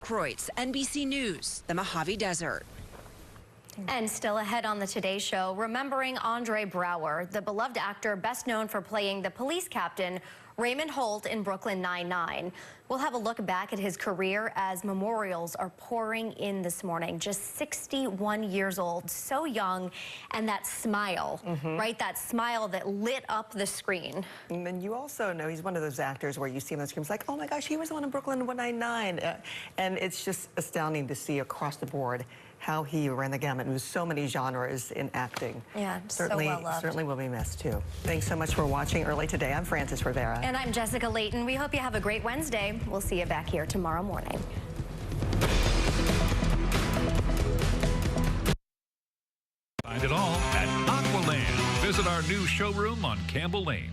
Kreutz, NBC News, the Mojave Desert. And still ahead on the Today Show, remembering Andre Braugher, the beloved actor best known for playing the police captain Raymond Holt in Brooklyn Nine-Nine. We'll have a look back at his career as memorials are pouring in this morning. Just 61 years old, so young, and that smile, right? That smile that lit up the screen. And then you also know he's one of those actors where you see him on the screen, it's like, oh my gosh, he was the one in Brooklyn Nine-Nine. And it's just astounding to see across the board how he ran the gamut. It was so many genres in acting. Yeah, certainly, so well loved. Certainly will be missed too. Thanks so much for watching Early Today. I'm Frances Rivera. And I'm Jessica Layton. We hope you have a great Wednesday. We'll see you back here tomorrow morning. Find it all at Aqualand. Visit our new showroom on Campbell Lane.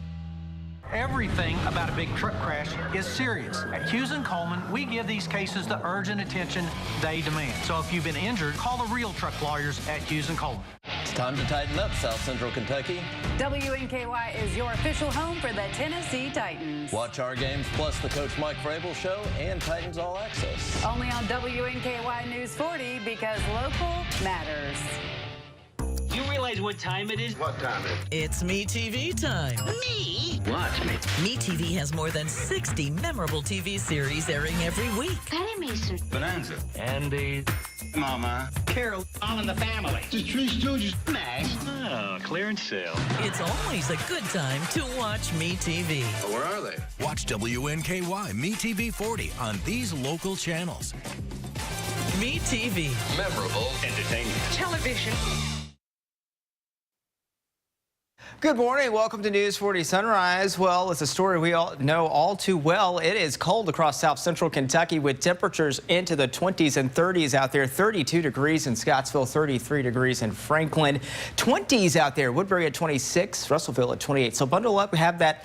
Everything about a big truck crash is serious. At Hughes & Coleman, we give these cases the urgent attention they demand. So if you've been injured, call the real truck lawyers at Hughes & Coleman. It's time to tighten up, South Central Kentucky. WNKY is your official home for the Tennessee Titans. Watch our games plus the Coach Mike Vrabel Show and Titans All Access. Only on WNKY News 40 because local matters. You realize what time it is? What time is it? It's MeTV time. Me? Watch me. MeTV has more than 60 memorable TV series airing every week. Penny Mason. Bonanza. Andy. Mama. Carol. All in the family. The Three Stooges. Max. Oh, clearance sale. It's always a good time to watch MeTV. Where are they? Watch WNKY MeTV 40 on these local channels. MeTV. Memorable Entertainment. Television. Good morning. Welcome to News 40 Sunrise. Well, it's a story we all know all too well. It is cold across South Central Kentucky with temperatures into the 20s and 30s out there. 32 degrees in Scottsville, 33 degrees in Franklin, 20s out there. Woodbury at 26, Russellville at 28. So bundle up, have that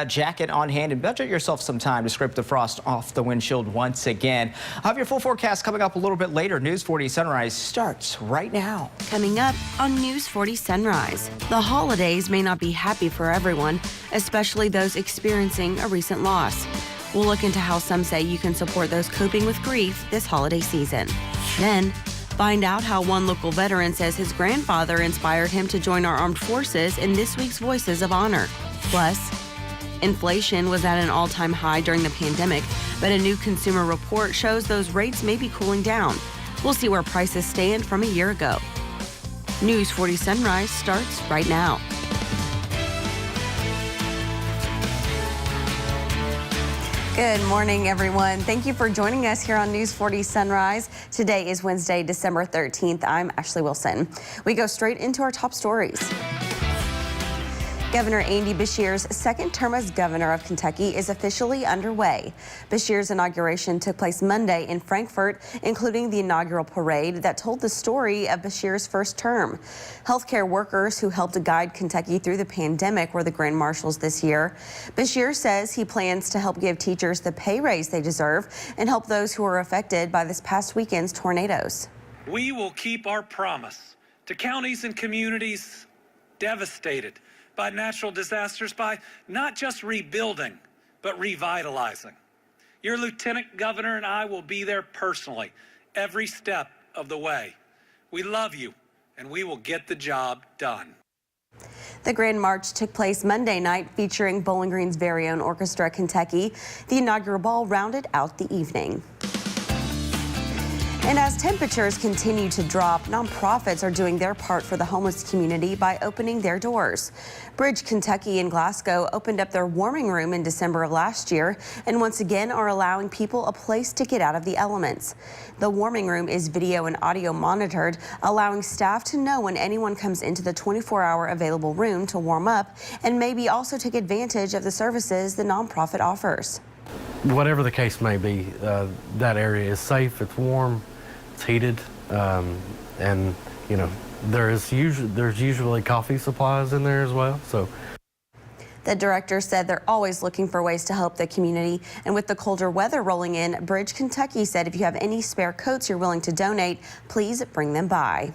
jacket on hand, and budget yourself some time to scrape the frost off the windshield once again. I'll have your full forecast coming up a little bit later. News 40 Sunrise starts right now. Coming up on News 40 Sunrise, the holidays may not be happy for everyone, especially those experiencing a recent loss. We'll look into how some say you can support those coping with grief this holiday season. Then, find out how one local veteran says his grandfather inspired him to join our armed forces in this week's Voices of Honor. Plus, inflation was at an all-time high during the pandemic, but a new consumer report shows those rates may be cooling down. We'll see where prices stand from a year ago. News 40 Sunrise starts right now. Good morning, everyone. Thank you for joining us here on News 40 Sunrise. Today is Wednesday, December 13th. I'm Ashley Wilson. We go straight into our top stories. Governor Andy Beshear's second term as governor of Kentucky is officially underway. Beshear's inauguration took place Monday in Frankfort, including the inaugural parade that told the story of Beshear's first term. Healthcare workers who helped guide Kentucky through the pandemic were the grand marshals this year. Beshear says he plans to help give teachers the pay raise they deserve and help those who were affected by this past weekend's tornadoes. We will keep our promise to counties and communities devastated by natural disasters by not just rebuilding, but revitalizing. Your Lieutenant Governor and I will be there personally every step of the way. We love you, and we will get the job done. The Grand March took place Monday night, featuring Bowling Green's very own Orchestra Kentucky. The inaugural ball rounded out the evening. And as temperatures continue to drop, nonprofits are doing their part for the homeless community by opening their doors. Bridge Kentucky in Glasgow opened up their warming room in December of last year and once again are allowing people a place to get out of the elements. The warming room is video and audio monitored, allowing staff to know when anyone comes into the 24-hour available room to warm up and maybe also take advantage of the services the nonprofit offers. Whatever the case may be, that area is safe, it's warm, it's heated, and you know there's usually coffee supplies in there as well. So the director said they're always looking for ways to help the community, and with the colder weather rolling in, Bridge Kentucky said if you have any spare coats you're willing to donate, please bring them by.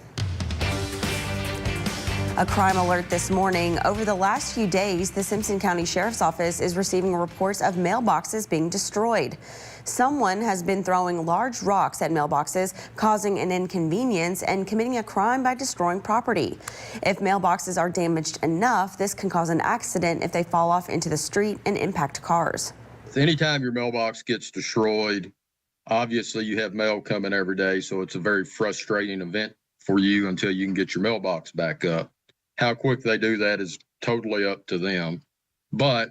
A crime alert this morning. Over the last few days, the Simpson County Sheriff's Office is receiving reports of mailboxes being destroyed. Someone has been throwing large rocks at mailboxes, causing an inconvenience and committing a crime by destroying property. If mailboxes are damaged enough, this can cause an accident if they fall off into the street and impact cars. Anytime your mailbox gets destroyed, obviously you have mail coming every day, so it's a very frustrating event for you until you can get your mailbox back up. How quick they do that is totally up to them, but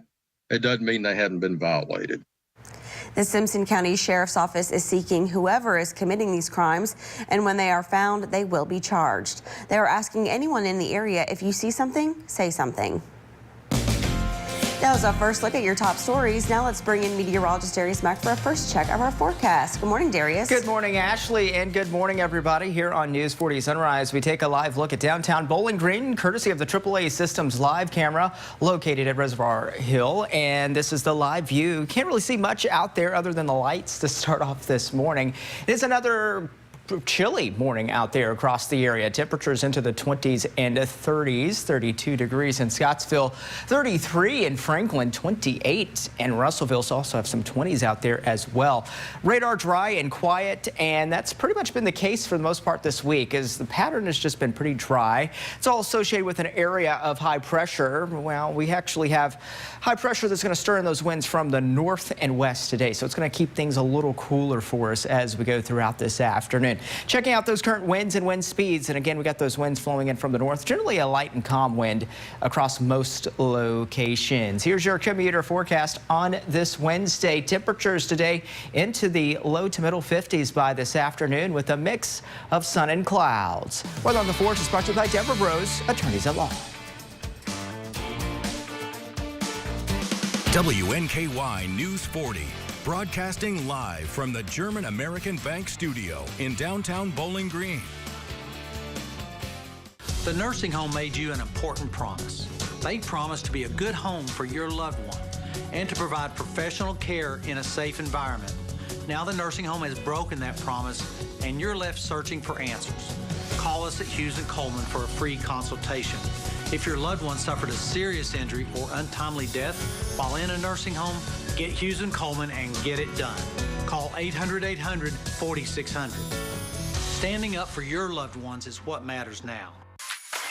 it doesn't mean they haven't been violated. The Simpson County Sheriff's Office is seeking whoever is committing these crimes, and when they are found, they will be charged. They are asking anyone in the area, if you see something, say something. That was our first look at your top stories. Now let's bring in meteorologist Darius Mack for a first check of our forecast. Good morning, Darius. Good morning, Ashley, and good morning, everybody. Here on News 40 Sunrise, we take a live look at downtown Bowling Green, courtesy of the AAA Systems live camera located at Reservoir Hill. And this is the live view. Can't really see much out there other than the lights to start off this morning. It is another chilly morning out there across the area. Temperatures into the 20s and 30s, 32 degrees in Scottsville, 33 in Franklin, 28, and Russellville also have some 20s out there as well. Radar dry and quiet, and that's pretty much been the case for the most part this week, as the pattern has just been pretty dry. It's all associated with an area of high pressure. Well, we actually have high pressure that's going to stir in those winds from the north and west today, so it's going to keep things a little cooler for us as we go throughout this afternoon. Checking out those current winds and wind speeds, and again, we got those winds flowing in from the north, generally a light and calm wind across most locations. Here's your commuter forecast on this Wednesday. Temperatures today into the low to middle 50s by this afternoon with a mix of sun and clouds. Weather on the 4th is brought to you by Deborah Bros, attorneys at law. WNKY News 40. Broadcasting live from the German American Bank studio in downtown Bowling Green. The nursing home made you an important promise. They promised to be a good home for your loved one and to provide professional care in a safe environment. Now the nursing home has broken that promise and you're left searching for answers. Call us at Hughes & Coleman for a free consultation. If your loved one suffered a serious injury or untimely death while in a nursing home, get Hughes & Coleman and get it done. Call 800-800-4600. Standing up for your loved ones is what matters now.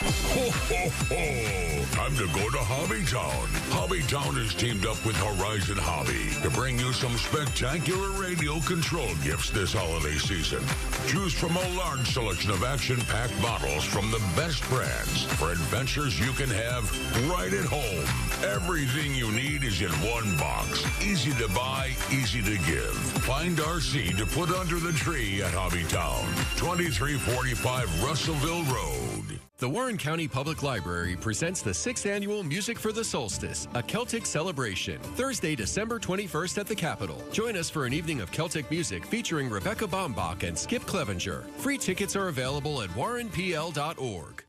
Ho, ho, ho! Time to go to Hobbytown. Hobbytown has teamed up with Horizon Hobby to bring you some spectacular radio control gifts this holiday season. Choose from a large selection of action-packed models from the best brands for adventures you can have right at home. Everything you need is in one box. Easy to buy, easy to give. Find RC to put under the tree at Hobbytown. 2345 Russellville Road. The Warren County Public Library presents the 6th Annual Music for the Solstice, a Celtic celebration, Thursday, December 21st at the Capitol. Join us for an evening of Celtic music featuring Rebecca Baumbach and Skip Clevenger. Free tickets are available at warrenpl.org.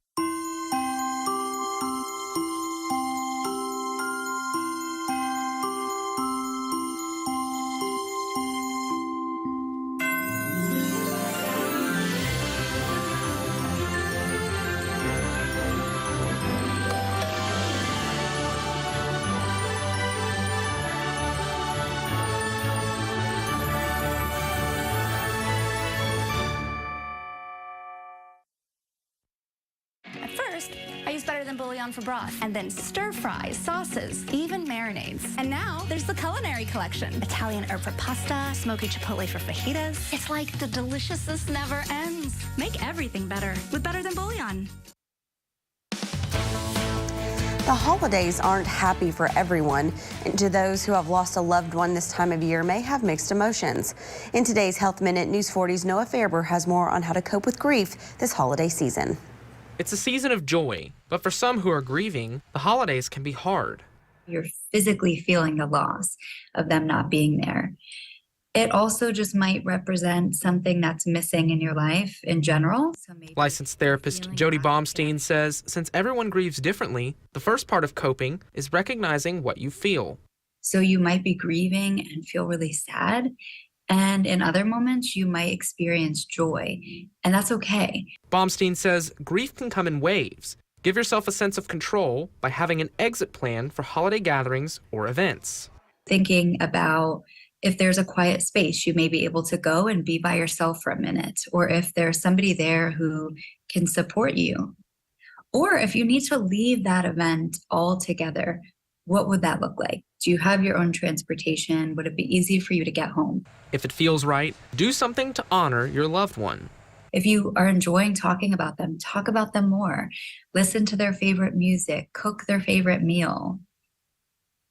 Bouillon for broth, and then stir fries, sauces, even marinades. And now there's the culinary collection. Italian herb for pasta, smoky chipotle for fajitas. It's like the deliciousness never ends. Make everything better with Better Than Bouillon. The holidays aren't happy for everyone, and to those who have lost a loved one this time of year may have mixed emotions. In today's Health Minute, News 40's Noah Fairber has more on how to cope with grief this holiday season. It's a season of joy, but for some who are grieving, the holidays can be hard. You're physically feeling the loss of them not being there. It also just might represent something that's missing in your life in general. Licensed therapist Jody Baumstein says since everyone grieves differently, the first part of coping is recognizing what you feel. So you might be grieving and feel really sad. And in other moments, you might experience joy, and that's okay. Baumstein says grief can come in waves. Give yourself a sense of control by having an exit plan for holiday gatherings or events. Thinking about if there's a quiet space, you may be able to go and be by yourself for a minute, or if there's somebody there who can support you. Or if you need to leave that event altogether, what would that look like? Do you have your own transportation? Would it be easy for you to get home? If it feels right, do something to honor your loved one. If you are enjoying talking about them, talk about them more. Listen to their favorite music, cook their favorite meal.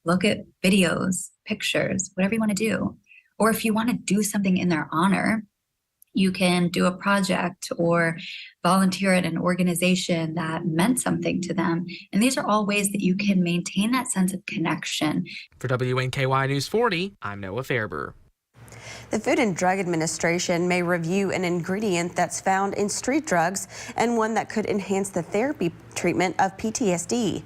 Look at videos, pictures, whatever you want to do. Or if you want to do something in their honor, you can do a project or volunteer at an organization that meant something to them. And these are all ways that you can maintain that sense of connection. For WNKY News 40, I'm Noah Fairber. The Food and Drug Administration may review an ingredient that's found in street drugs and one that could enhance the therapy treatment of PTSD.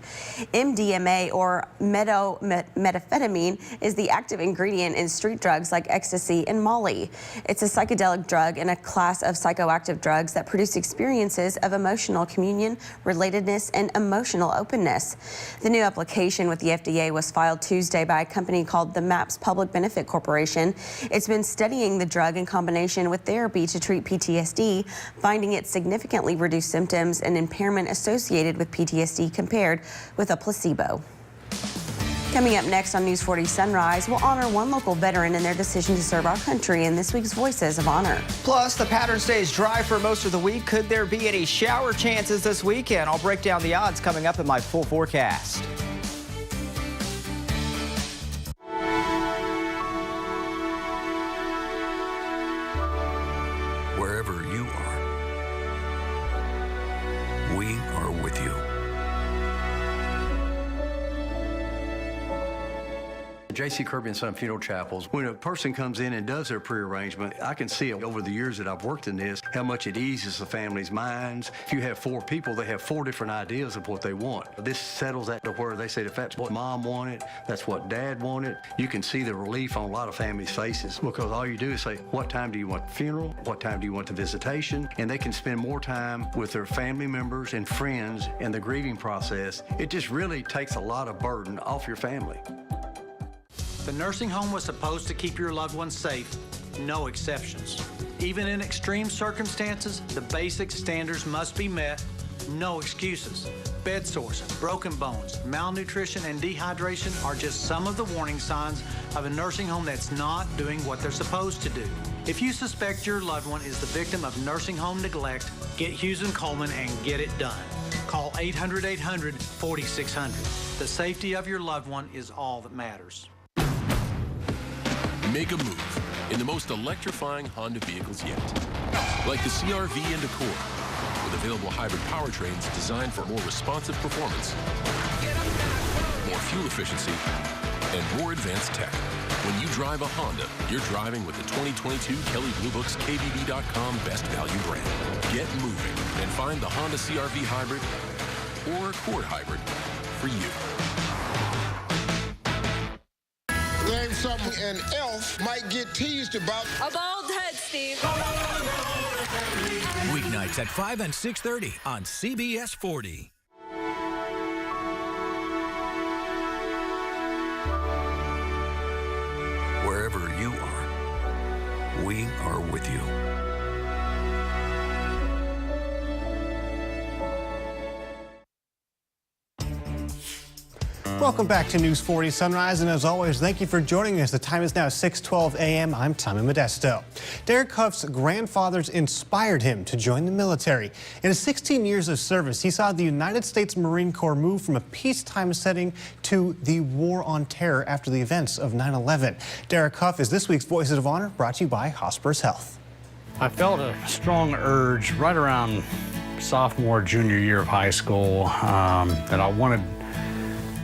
MDMA, or methamphetamine, is the active ingredient in street drugs like ecstasy and Molly. It's a psychedelic drug in a class of psychoactive drugs that produce experiences of emotional communion, relatedness, and emotional openness. The new application with the FDA was filed Tuesday by a company called the MAPS Public Benefit Corporation. It's been studying the drug in combination with therapy to treat PTSD, finding it significantly reduced symptoms and impairment associated with PTSD compared with a placebo. Coming up next on News 40 Sunrise, we'll honor one local veteran in their decision to serve our country in this week's Voices of Honor. Plus, the pattern stays dry for most of the week. Could there be any shower chances this weekend? I'll break down the odds coming up in my full forecast. Wherever you are, we are with you. J.C. Kirby and Son Funeral Chapels, when a person comes in and does their prearrangement, I can see over the years that I've worked in this, how much it eases the family's minds. If you have 4 people, they have 4 different ideas of what they want. This settles that to where they say if that's what mom wanted, that's what dad wanted. You can see the relief on a lot of families' faces because all you do is say, what time do you want the funeral? What time do you want the visitation? And they can spend more time with their family members and friends in the grieving process. It just really takes a lot of burden off your family. The nursing home was supposed to keep your loved ones safe, no exceptions. Even in extreme circumstances, the basic standards must be met, no excuses. Bed sores, broken bones, malnutrition, and dehydration are just some of the warning signs of a nursing home that's not doing what they're supposed to do. If you suspect your loved one is the victim of nursing home neglect, get Hughes & Coleman and get it done. Call 800-800-4600. The safety of your loved one is all that matters. Make a move in the most electrifying Honda vehicles yet. Like the CR-V and Accord, with available hybrid powertrains designed for more responsive performance, more fuel efficiency, and more advanced tech. When you drive a Honda, you're driving with the 2022 Kelley Blue Book's KBB.com Best Value brand. Get moving and find the Honda CR-V Hybrid or Accord Hybrid for you. Name something an elf might get teased about. A bald head, Steve. Weeknights at 5 and 6:30 on CBS 40. Wherever you are, we are with you. Welcome back to News 40 Sunrise, and as always, thank you for joining us. The time is now 6:12 a.m. I'm Tommy Modesto. Derek Huff's grandfathers inspired him to join the military. In his 16 years of service, he saw the United States Marine Corps move from a peacetime setting to the war on terror after the events of 9/11. Derek Huff is this week's Voices of Honor, brought to you by Hospers Health. I felt a strong urge right around sophomore, junior year of high school that I wanted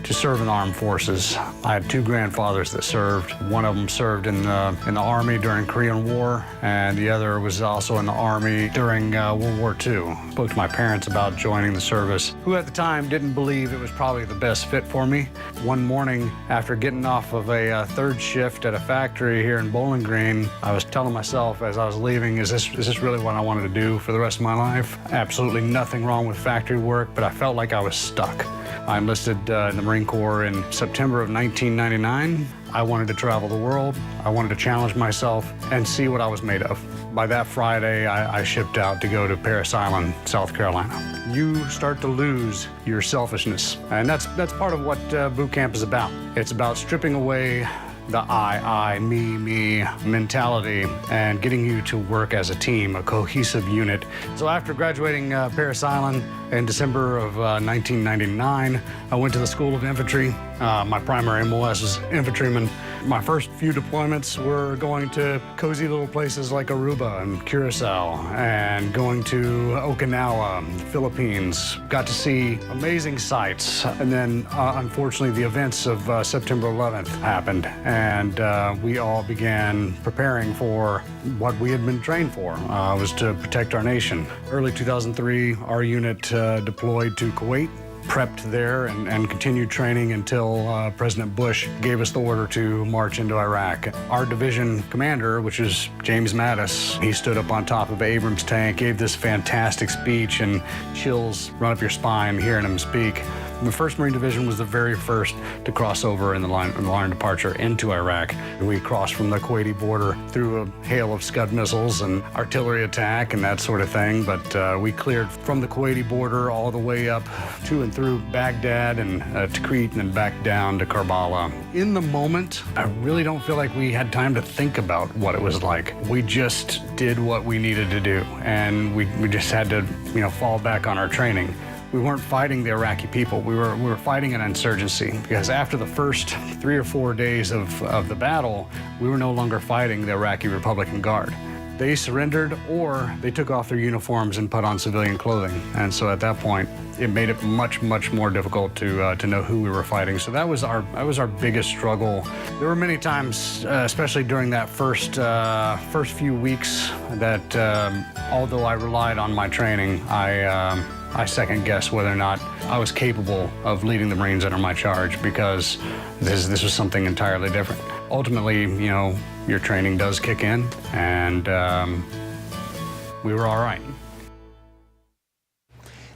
to to serve in the armed forces. I had two grandfathers that served. One of them served in the Army during Korean War, and the other was also in the Army during World War II. Spoke to my parents about joining the service, who at the time didn't believe it was probably the best fit for me. One morning, after getting off of a third shift at a factory here in Bowling Green, I was telling myself as I was leaving, is this really what I wanted to do for the rest of my life? Absolutely nothing wrong with factory work, but I felt like I was stuck. I enlisted in the Marine Corps in September of 1999. I wanted to travel the world. I wanted to challenge myself and see what I was made of. By that Friday, I shipped out to go to Parris Island, South Carolina. You start to lose your selfishness, and that's part of what boot camp is about. It's about stripping away the I, me mentality and getting you to work as a team, a cohesive unit. So after graduating Parris Island in December of 1999, I went to the School of Infantry. My primary MOS was infantryman. My first few deployments were going to cozy little places like Aruba and Curacao and going to Okinawa, Philippines. Got to see amazing sights. And then, unfortunately, the events of September 11th happened, and we all began preparing for what we had been trained for, was to protect our nation. Early 2003, our unit deployed to Kuwait. Prepped there and continued training until President Bush gave us the order to march into Iraq. Our division commander, which is James Mattis, he stood up on top of Abrams tank, gave this fantastic speech, and chills run up your spine hearing him speak. The 1st Marine Division was the very first to cross over in the line of departure into Iraq. We crossed from the Kuwaiti border through a hail of Scud missiles and artillery attack and that sort of thing, but we cleared from the Kuwaiti border all the way up to and through Baghdad and Tikrit and then back down to Karbala. In the moment, I really don't feel like we had time to think about what it was like. We just did what we needed to do, and we just had to, fall back on our training. We weren't fighting the Iraqi people. We were fighting an insurgency, because after the first 3 or 4 days of the battle, we were no longer fighting the Iraqi Republican Guard. They surrendered, or they took off their uniforms and put on civilian clothing. And so at that point, it made it much, much more difficult to know who we were fighting. So that was our biggest struggle. There were many times, especially during that first few weeks, that although I relied on my training, I second-guessed whether or not I was capable of leading the Marines under my charge, because this was something entirely different. Ultimately, your training does kick in, and we were all right.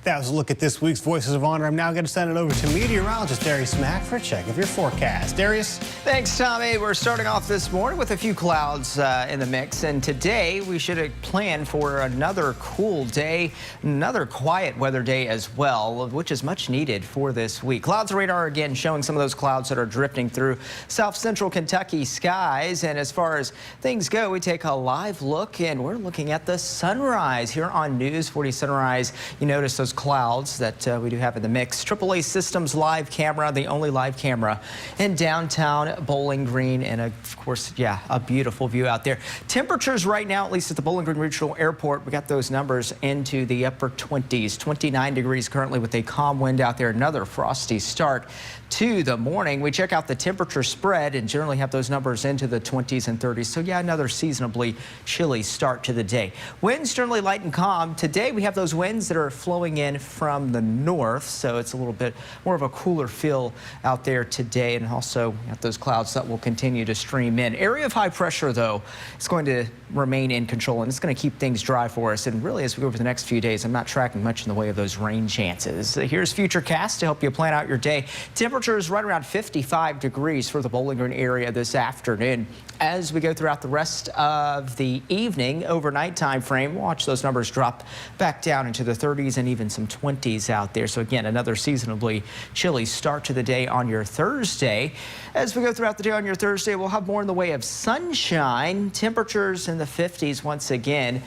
That was a look at this week's Voices of Honor. I'm now going to send it over to meteorologist Darius Mack for a check of your forecast. Darius? Thanks, Tommy. We're starting off this morning with a few clouds in the mix, and today we should plan for another cool day, another quiet weather day as well, which is much needed for this week. Clouds radar again showing some of those clouds that are drifting through south central Kentucky skies, and as far as things go, we take a live look, and we're looking at the sunrise here on News 40 Sunrise. You notice those clouds that we do have in the mix. AAA Systems live camera, the only live camera in downtown Bowling Green, and of course, yeah, a beautiful view out there. Temperatures right now, at least at the Bowling Green Regional Airport, we got those numbers into the upper 20s, 29 degrees currently with a calm wind out there. Another frosty start to the morning. We check out the temperature spread and generally have those numbers into the 20s and 30s. So yeah, another seasonably chilly start to the day. Winds generally light and calm. Today we have those winds that are flowing in from the north, so it's a little bit more of a cooler feel out there today, and also we have those clouds that will continue to stream in. Area of high pressure, though, is going to remain in control, and it's going to keep things dry for us. And really, as we go over the next few days, I'm not tracking much in the way of those rain chances. Here's Futurecast to help you plan out your day. Temperatures right around 55 degrees for the Bowling Green area this afternoon. As we go throughout the rest of the evening, overnight time frame, watch those numbers drop back down into the 30s and even some 20s out there. So again, another seasonably chilly start to the day on your Thursday. As we go throughout the day on your Thursday, we'll have more in the way of sunshine. Temperatures in the 50s once again.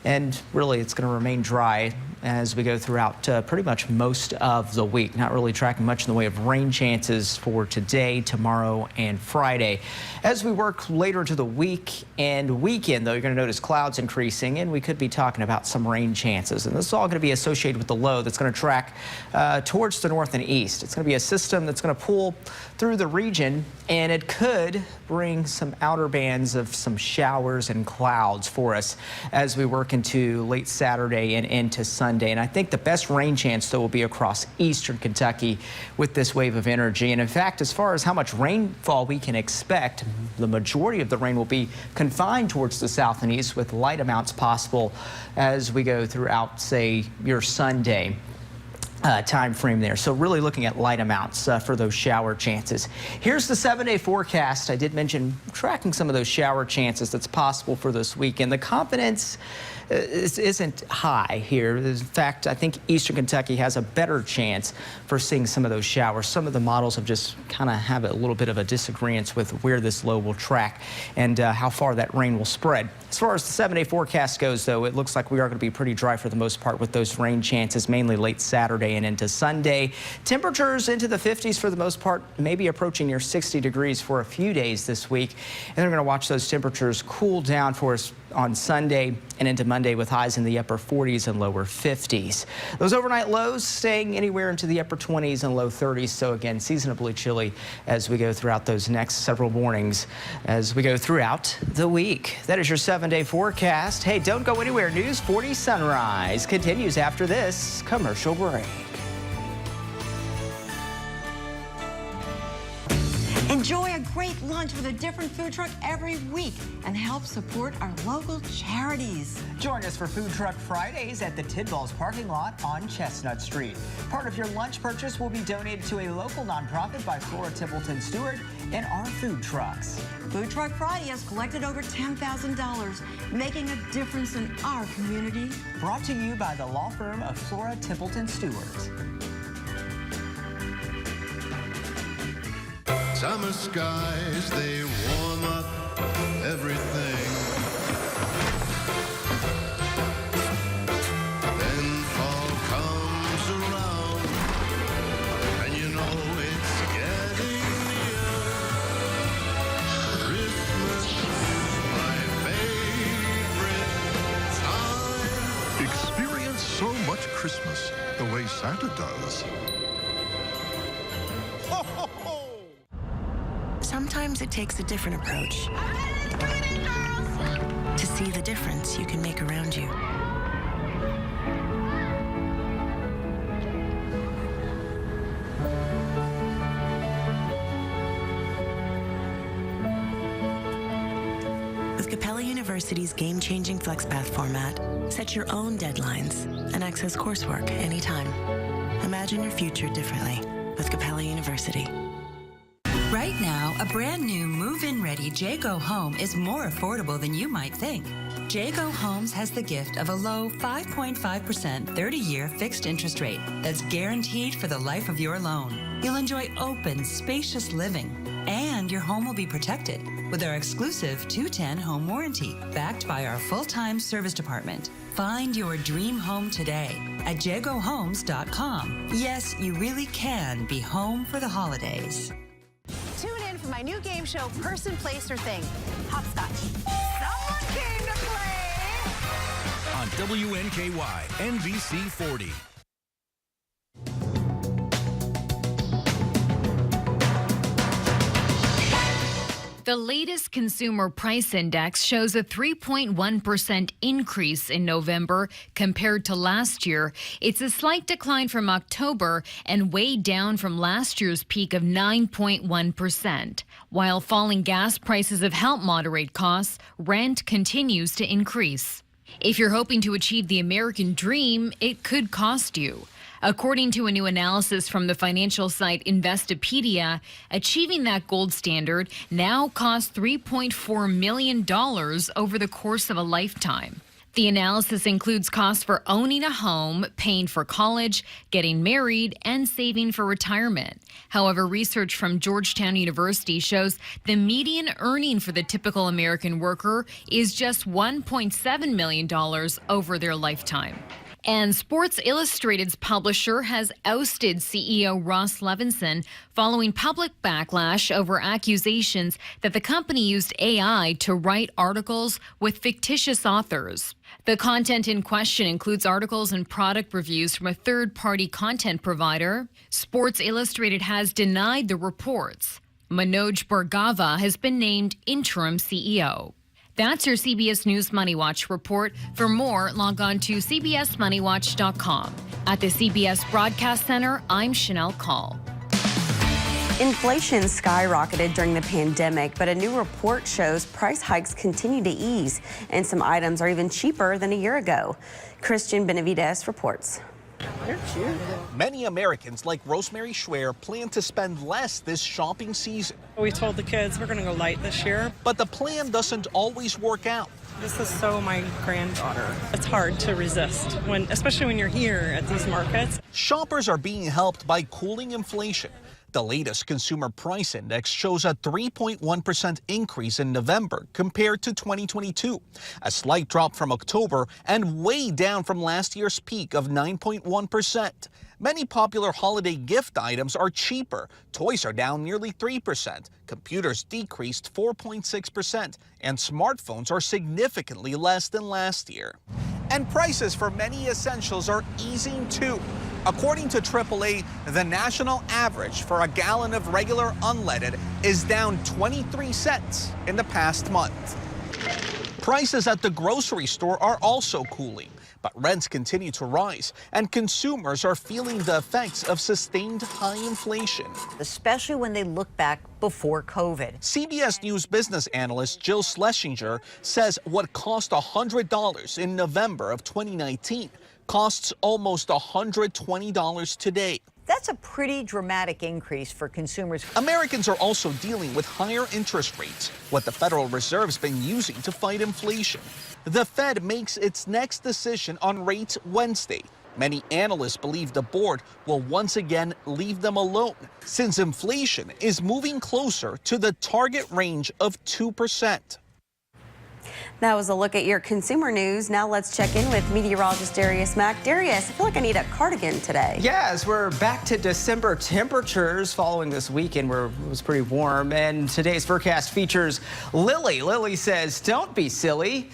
And really, it's going to remain dry as we go throughout pretty much most of the week. Not really tracking much in the way of rain chances for today, tomorrow, and Friday. As we work later into the week and weekend, though, you're going to notice clouds increasing, and we could be talking about some rain chances. And this is all going to be associated with the low that's going to track towards the north and east. It's going to be a system that's going to pull through the region, and it could bring some outer bands of some showers and clouds for us as we work into late Saturday and into Sunday. And I think the best rain chance, though, will be across eastern Kentucky with this wave of energy. And in fact, as far as how much rainfall we can expect, the majority of the rain will be confined towards the south and east, with light amounts possible as we go throughout, say, your Sunday time frame there. So really looking at light amounts for those shower chances. Here's the 7-day forecast. I did mention tracking some of those shower chances that's possible for this weekend. The confidence isn't high here. In fact, I think eastern Kentucky has a better chance for seeing some of those showers. Some of the models have just kind of have a little bit of a disagreement with where this low will track and how far that rain will spread. As far as the 7-day forecast goes, though, it looks like we are going to be pretty dry for the most part with those rain chances, mainly late Saturday and into Sunday. Temperatures into the 50s for the most part, maybe approaching near 60 degrees for a few days this week. And they're going to watch those temperatures cool down for us on Sunday and into Monday with highs in the upper 40s and lower 50s. Those overnight lows staying anywhere into the upper 20s and low 30s. So again, seasonably chilly as we go throughout those next several mornings as we go throughout the week. That is your 7-day forecast. Hey, don't go anywhere. News 40 Sunrise continues after this commercial break. Enjoy a great lunch with a different food truck every week and help support our local charities. Join us for Food Truck Fridays at the Tidballs parking lot on Chestnut Street. Part of your lunch purchase will be donated to a local nonprofit by Flora Templeton Stewart and our food trucks. Food Truck Friday has collected over $10,000, making a difference in our community. Brought to you by the law firm of Flora Templeton Stewart. Summer skies, they warm up everything. Then fall comes around, and you know it's getting near. Christmas, my favorite time. Experience so much Christmas the way Santa does. Sometimes it takes a different approach to see the difference you can make around you. With Capella University's game-changing FlexPath format, set your own deadlines and access coursework anytime. Imagine your future differently with Capella University. Right now, a brand new move-in ready Jayco home is more affordable than you might think. Jayco Homes has the gift of a low 5.5% 30-year fixed interest rate that's guaranteed for the life of your loan. You'll enjoy open, spacious living, and your home will be protected with our exclusive 210 home warranty, backed by our full-time service department. Find your dream home today at jaycohomes.com. Yes, you really can be home for the holidays. Tune in for my new game show, Person, Place, or Thing. Hopscotch. Someone came to play. On WNKY, NBC 40. The latest consumer price index shows a 3.1% increase in November compared to last year. It's a slight decline from October and way down from last year's peak of 9.1%. While falling gas prices have helped moderate costs, rent continues to increase. If you're hoping to achieve the American dream, it could cost you. According to a new analysis from the financial site Investopedia, achieving that gold standard now costs $3.4 million over the course of a lifetime. The analysis includes costs for owning a home, paying for college, getting married, and saving for retirement. However, research from Georgetown University shows the median earning for the typical American worker is just $1.7 million over their lifetime. And Sports Illustrated's publisher has ousted CEO Ross Levinson following public backlash over accusations that the company used AI to write articles with fictitious authors. The content in question includes articles and product reviews from a third-party content provider. Sports Illustrated has denied the reports. Manoj Bhargava has been named interim CEO. That's your CBS News Money Watch report. For more, log on to cbsmoneywatch.com. At the CBS Broadcast Center, I'm Chanel Call. Inflation skyrocketed during the pandemic, but a new report shows price hikes continue to ease, and some items are even cheaper than a year ago. Christian Benavides reports. Many Americans, like Rosemary Schwer, plan to spend less this shopping season. We told the kids we're going to go light this year. But the plan doesn't always work out. This is so my granddaughter. It's hard to resist, especially when you're here at these markets. Shoppers are being helped by cooling inflation. The latest consumer price index shows a 3.1% increase in November compared to 2022, a slight drop from October and way down from last year's peak of 9.1%. Many popular holiday gift items are cheaper. Toys are down nearly 3%, computers decreased 4.6%, and smartphones are significantly less than last year. And prices for many essentials are easing too. According to AAA, the national average for a gallon of regular unleaded is down 23 cents in the past month. Prices at the grocery store are also cooling, but rents continue to rise, and consumers are feeling the effects of sustained high inflation. Especially when they look back before COVID. CBS News business analyst Jill Schlesinger says what cost $100 in November of 2019 costs almost $120 today. That's a pretty dramatic increase for consumers. Americans are also dealing with higher interest rates, what the Federal Reserve's been using to fight inflation. The Fed makes its next decision on rates Wednesday. Many analysts believe the board will once again leave them alone, since inflation is moving closer to the target range of 2%. That was a look at your consumer news. Now let's check in with meteorologist Darius Mack. Darius, I feel like I need a cardigan today. Yes, we're back to December temperatures following this weekend where it was pretty warm. And today's forecast features Lily. Lily says, don't be silly.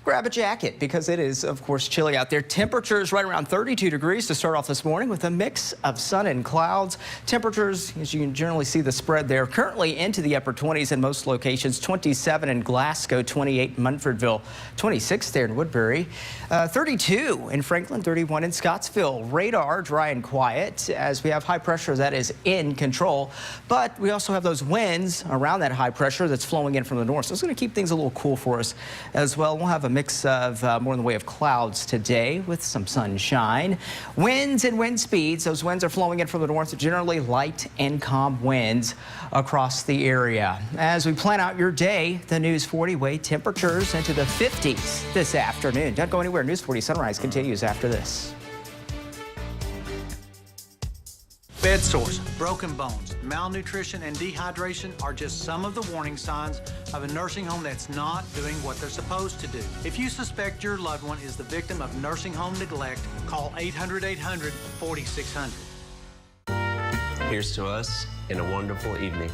Grab a jacket because it is, of course, chilly out there. Temperatures right around 32 degrees to start off this morning with a mix of sun and clouds. Temperatures, as you can generally see the spread there, currently into the upper 20s in most locations. 27 in Glasgow, 28 in Munfordville, 26 there in Woodbury, 32 in Franklin, 31 in Scottsville. Radar dry and quiet as we have high pressure that is in control. But we also have those winds around that high pressure that's flowing in from the north. So it's going to keep things a little cool for us as well. We'll have a mix of more in the way of clouds today with some sunshine. Winds and wind speeds. Those winds are flowing in from the north, generally light and calm winds across the area. As we plan out your day, the News 40 way temperatures into the 50s this afternoon. Don't go anywhere. News 40 Sunrise continues after this. Bed sores, broken bones, malnutrition, and dehydration are just some of the warning signs of a nursing home that's not doing what they're supposed to do. If you suspect your loved one is the victim of nursing home neglect, call 800-800-4600. Here's to us in a wonderful evening.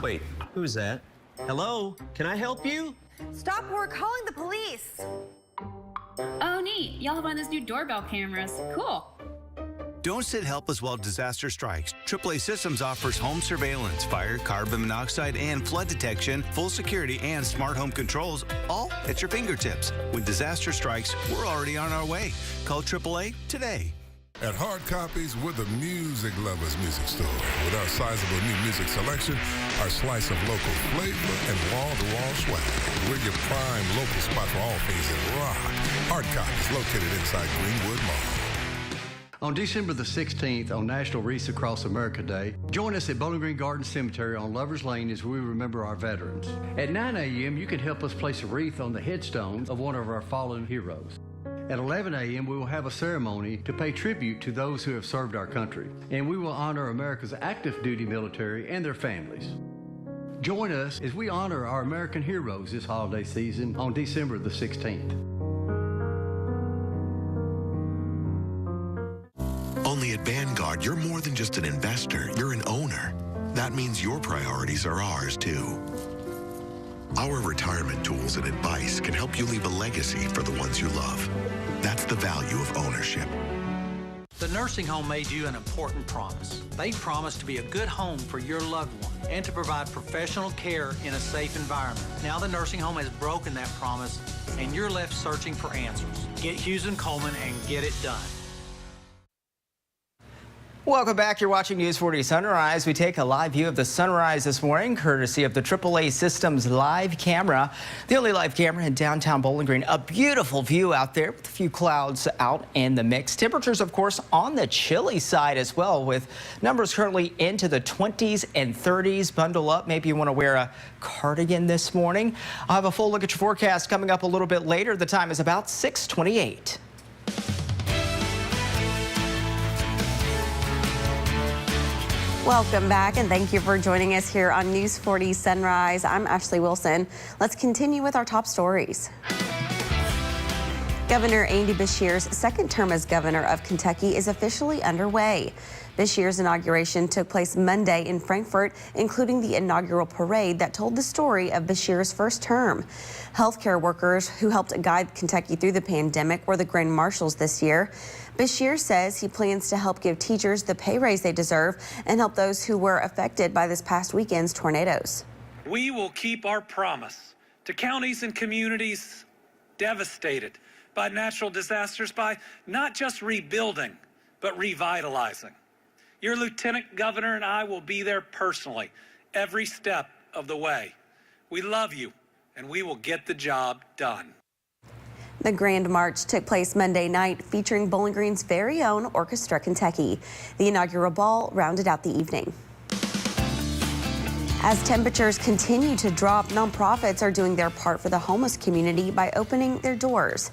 Wait, who's that? Hello, can I help you? Stop, we're calling the police. Oh, neat. Y'all have one of those new doorbell cameras. Cool. Don't sit helpless while disaster strikes. AAA Systems offers home surveillance, fire, carbon monoxide, and flood detection, full security, and smart home controls, all at your fingertips. When disaster strikes, we're already on our way. Call AAA today. At Hard Copies, we're the music lovers music store. With our sizable new music selection, our slice of local flavor, and wall-to-wall swag. We're your prime local spot for all things that rock. Hard Copies, located inside Greenwood Mall. On December the 16th, on National Wreaths Across America Day, join us at Bowling Green Garden Cemetery on Lovers Lane as we remember our veterans. At 9 a.m., you can help us place a wreath on the headstone of one of our fallen heroes. At 11 a.m., we will have a ceremony to pay tribute to those who have served our country, and we will honor America's active duty military and their families. Join us as we honor our American heroes this holiday season on December the 16th. Only at Vanguard, you're more than just an investor, you're an owner. That means your priorities are ours, too. Our retirement tools and advice can help you leave a legacy for the ones you love. That's the value of ownership. The nursing home made you an important promise. They promised to be a good home for your loved one and to provide professional care in a safe environment. Now the nursing home has broken that promise and you're left searching for answers. Get Hughes & Coleman and get it done. Welcome back. You're watching News 40 Sunrise. We take a live view of the sunrise this morning, courtesy of the AAA Systems live camera, the only live camera in downtown Bowling Green. A beautiful view out there with a few clouds out in the mix. Temperatures, of course, on the chilly side as well, with numbers currently into the 20s and 30s. Bundle up. Maybe you want to wear a cardigan this morning. I'll have a full look at your forecast coming up a little bit later. The time is about 6:28. Welcome back, and thank you for joining us here on News 40 Sunrise. I'm Ashley Wilson. Let's continue with our top stories. Governor Andy Beshear's second term as governor of Kentucky is officially underway. Beshear's inauguration took place Monday in Frankfort, including the inaugural parade that told the story of Beshear's first term. Healthcare workers who helped guide Kentucky through the pandemic were the grand marshals this year. Beshear says he plans to help give teachers the pay raise they deserve and help those who were affected by this past weekend's tornadoes. We will keep our promise to counties and communities devastated by natural disasters by not just rebuilding, but revitalizing. Your Lieutenant Governor and I will be there personally every step of the way. We love you, and we will get the job done. The Grand March took place Monday night, featuring Bowling Green's very own Orchestra Kentucky. The inaugural ball rounded out the evening. As temperatures continue to drop, nonprofits are doing their part for the homeless community by opening their doors.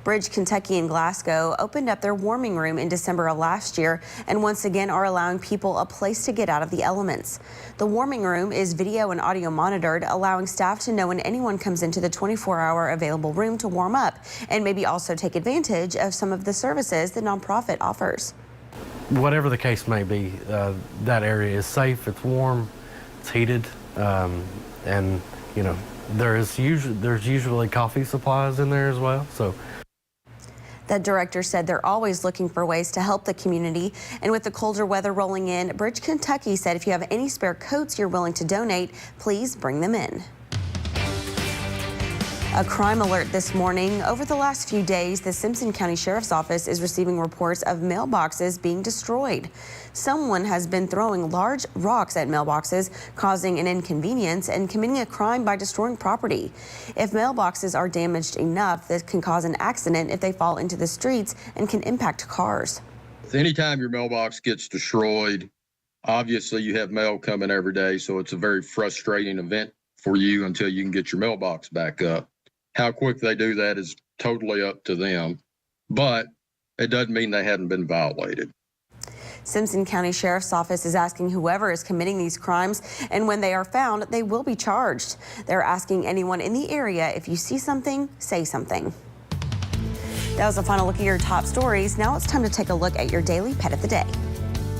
Bridge Kentucky in Glasgow opened up their warming room in December of last year and once again are allowing people a place to get out of the elements. The warming room is video and audio monitored, allowing staff to know when anyone comes into the 24-hour available room to warm up and maybe also take advantage of some of the services the nonprofit offers. Whatever the case may be, that area is safe, it's warm, it's heated, and you know there's usually coffee supplies in there as well. So. The director said they're always looking for ways to help the community. And with the colder weather rolling in, Bridge Kentucky said if you have any spare coats you're willing to donate, please bring them in. A crime alert this morning. Over the last few days, the Simpson County Sheriff's Office is receiving reports of mailboxes being destroyed. Someone has been throwing large rocks at mailboxes, causing an inconvenience and committing a crime by destroying property. If mailboxes are damaged enough, this can cause an accident if they fall into the streets and can impact cars. Anytime your mailbox gets destroyed, obviously you have mail coming every day, so it's a very frustrating event for you until you can get your mailbox back up. How quick they do that is totally up to them, but it doesn't mean they haven't been violated. Simpson County Sheriff's Office is asking whoever is committing these crimes, and when they are found, they will be charged. They're asking anyone in the area, if you see something, say something. That was a final look at your top stories. Now it's time to take a look at your daily pet of the day.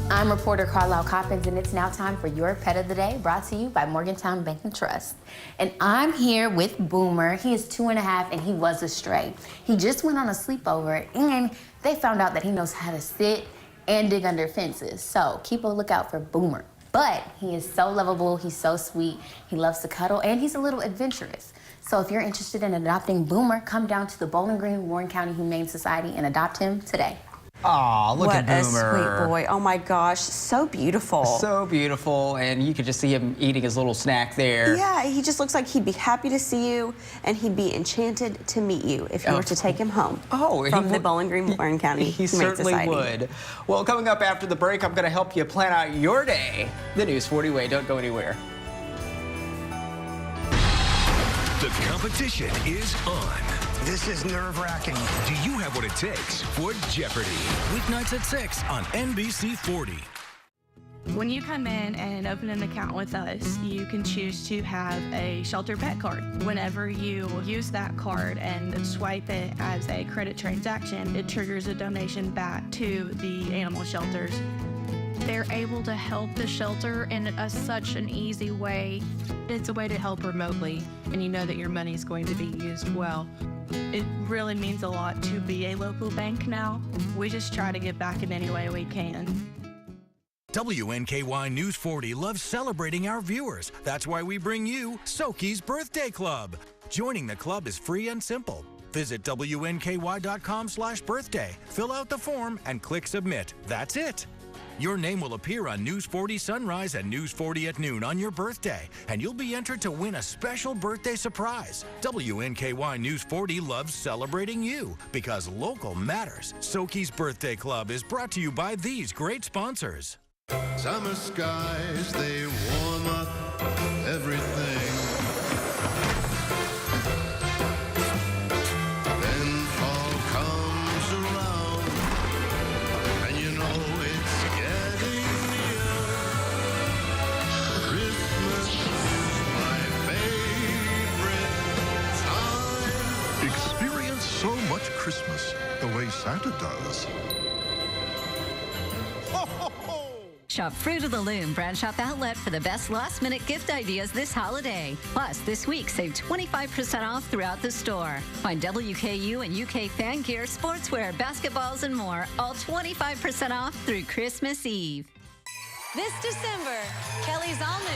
I'm reporter Carlisle Coppins, and it's now time for your Pet of the Day, brought to you by Morgantown Bank and Trust. And I'm here with Boomer. He is 2.5, and he was a stray. He just went on a sleepover, and they found out that he knows how to sit and dig under fences. So keep a lookout for Boomer. But he is so lovable, he's so sweet, he loves to cuddle, and he's a little adventurous. So if you're interested in adopting Boomer, come down to the Bowling Green Warren County Humane Society and adopt him today. Aw, look what at Boomer. What a sweet boy. Oh my gosh, so beautiful. So beautiful, and you could just see him eating his little snack there. Yeah, he just looks like he'd be happy to see you, and he'd be enchanted to meet you if you were to take him home from the Bowling Green, Warren County He Humane certainly Society. would. Well, coming up after the break, I'm going to help you plan out your day. The News 40 way. Don't go anywhere. The competition is on. This is nerve-wracking. Do you have what it takes for Jeopardy? Weeknights at 6 on NBC 40. When you come in and open an account with us, you can choose to have a shelter pet card. Whenever you use that card and swipe it as a credit transaction, it triggers a donation back to the animal shelters. They're able to help the shelter in such an easy way. It's a way to help remotely, and you know that your money is going to be used well. It really means a lot to be a local bank now. We just try to give back in any way we can. WNKY News 40 loves celebrating our viewers. That's why we bring you Soki's Birthday Club. Joining the club is free and simple. Visit WNKY.com/birthday, fill out the form, and click submit. That's it. Your name will appear on News 40 Sunrise and News 40 at noon on your birthday, and you'll be entered to win a special birthday surprise. WNKY News 40 loves celebrating you because local matters. Soki's Birthday Club is brought to you by these great sponsors. Summer skies, they warm up everything. Then fall comes around, and you know it's getting near. Christmas is my favorite time. Experience so much Christmas the way Santa does. Shop Fruit of the Loom Brand Shop Outlet for the best last-minute gift ideas this holiday. Plus, this week, save 25% off throughout the store. Find WKU and UK fan gear, sportswear, basketballs, and more, all 25% off through Christmas Eve. This December, Kelly's All New.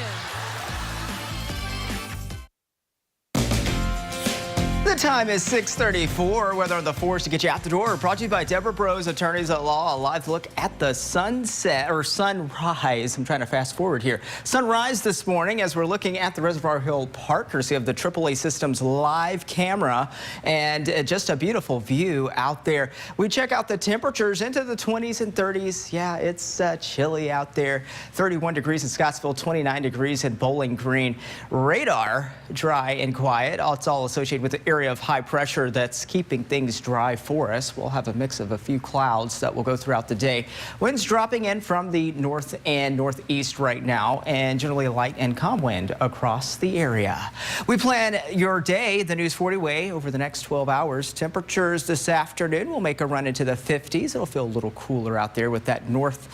The time is 6:34. Weather on the 4s to get you out the door. Brought to you by Deborah Bros, attorneys at law. A live look at the sunset or sunrise. I'm trying to fast forward here. Sunrise this morning as we're looking at the Reservoir Hill Park, courtesy of the AAA Systems live camera, and just a beautiful view out there. We check out the temperatures into the 20s and 30s. Yeah, it's chilly out there. 31 degrees in Scottsville, 29 degrees in Bowling Green. Radar, dry and quiet. It's all associated with the area of high pressure that's keeping things dry for us. We'll have a mix of a few clouds that will go throughout the day. Winds dropping in from the north and northeast right now, and generally a light and calm wind across the area. We plan your day the News 40 way over the next 12 hours. Temperatures this afternoon will make a run into the 50s. It'll feel a little cooler out there with that north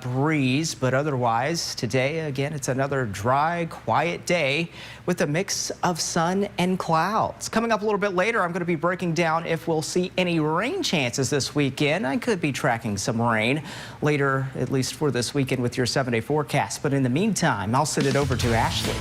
breeze, but otherwise today, again, it's another dry, quiet day with a mix of sun and clouds. Coming up a little bit later, I'm going to be breaking down if we'll see any rain chances this weekend. I could be tracking some rain later, at least for this weekend, with your 7-day forecast. But in the meantime, I'll send it over to Ashley.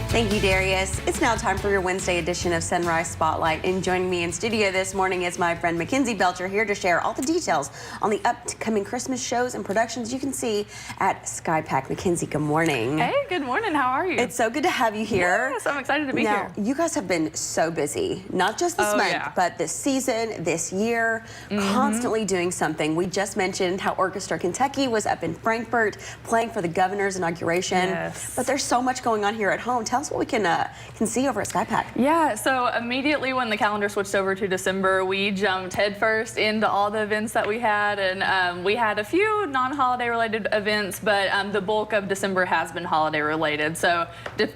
Thank you, Darius. It's now time for your Wednesday edition of Sunrise Spotlight. And joining me in studio this morning is my friend Mackenzie Belcher, here to share all the details on the upcoming Christmas shows and productions you can see at SkyPack. Mackenzie, good morning. Hey, good morning. How are you? It's so good to have you here. Yes, I'm excited to be now, here. You guys have been so busy, not just this month, but this season, this year, constantly doing something. We just mentioned how Orchestra Kentucky was up in Frankfurt playing for the governor's inauguration. Yes. But there's so much going on here at home. Tell us what we can see over at SkyPack. Yeah, so immediately when the calendar switched over to December, we jumped headfirst into all the events that we had, and we had a few non-holiday related events, but the bulk of December has been holiday related. So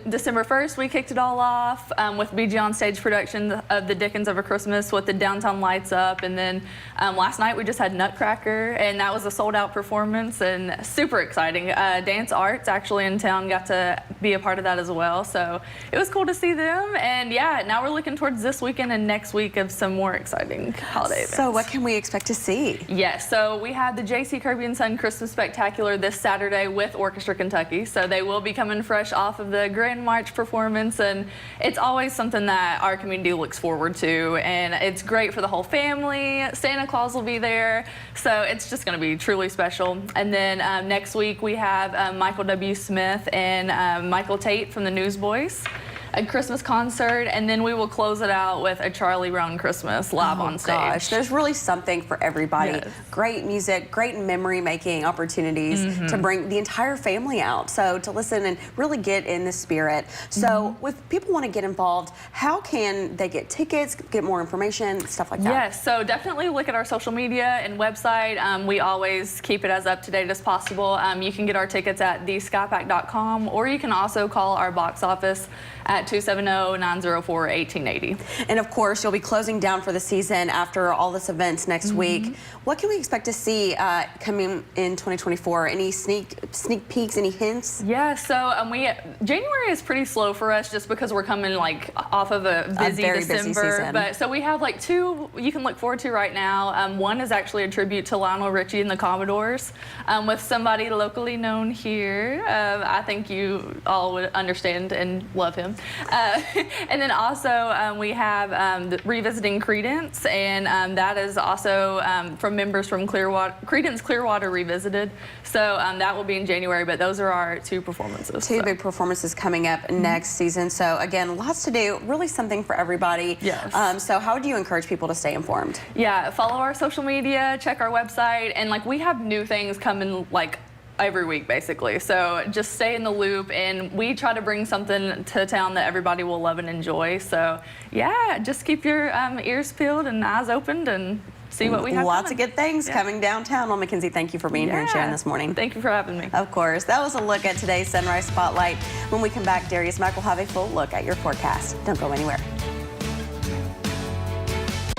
December 1st, we kicked it all off with BG on Stage production of The Dickens of a Christmas with the downtown lights up, and then last night we just had Nutcracker, and that was a sold-out performance and super exciting. Dance Arts actually in town got to be a part of that as well. So it was cool to see them. And yeah, now we're looking towards this weekend and next week of some more exciting holiday events. So what can we expect to see? Yes, so we have the J.C. Kirby and Son Christmas Spectacular this Saturday with Orchestra Kentucky. So they will be coming fresh off of the Grand March performance, and it's always something that our community looks forward to, and it's great for the whole family. Santa Claus will be there, so it's just going to be truly special. And then next week we have Michael W. Smith and Michael Tate from the Newsboys, a Christmas concert, and then we will close it out with a Charlie Brown Christmas live on stage. Gosh, there's really something for everybody. Yes. Great music, great memory-making opportunities to bring the entire family out, so to listen and really get in the spirit. So if people want to get involved, how can they get tickets, get more information, stuff like that? Yes, so definitely look at our social media and website. We always keep it as up-to-date as possible. You can get our tickets at theskypack.com, or you can also call our box office at 270-904-1880. And of course, you'll be closing down for the season after all this events next week. What can we expect to see coming in 2024? Any sneak peeks, any hints? Yeah, so January is pretty slow for us just because we're coming like off of a busy very busy December. season. But so we have like two you can look forward to right now. One is actually a tribute to Lionel Richie and the Commodores with somebody locally known here. I think you all would understand and love him. And then also we have Revisiting Creedence, and that is also from members from Creedence Clearwater Revisited. So that will be in January, but those are our two performances. Two big performances coming up next season. So again, lots to do, really something for everybody. Yes. So how would you encourage people to stay informed? Yeah, follow our social media, check our website, and like we have new things coming like every week basically, so just stay in the loop, and we try to bring something to town that everybody will love and enjoy. So yeah, just keep your ears peeled and eyes opened and see what we have Lots coming. of good things coming downtown. Well, Mackenzie, thank you for being here and sharing this morning. Thank you for having me. Of course. That was a look at today's Sunrise Spotlight. When we come back, Darius Mack will have a full look at your forecast. Don't go anywhere.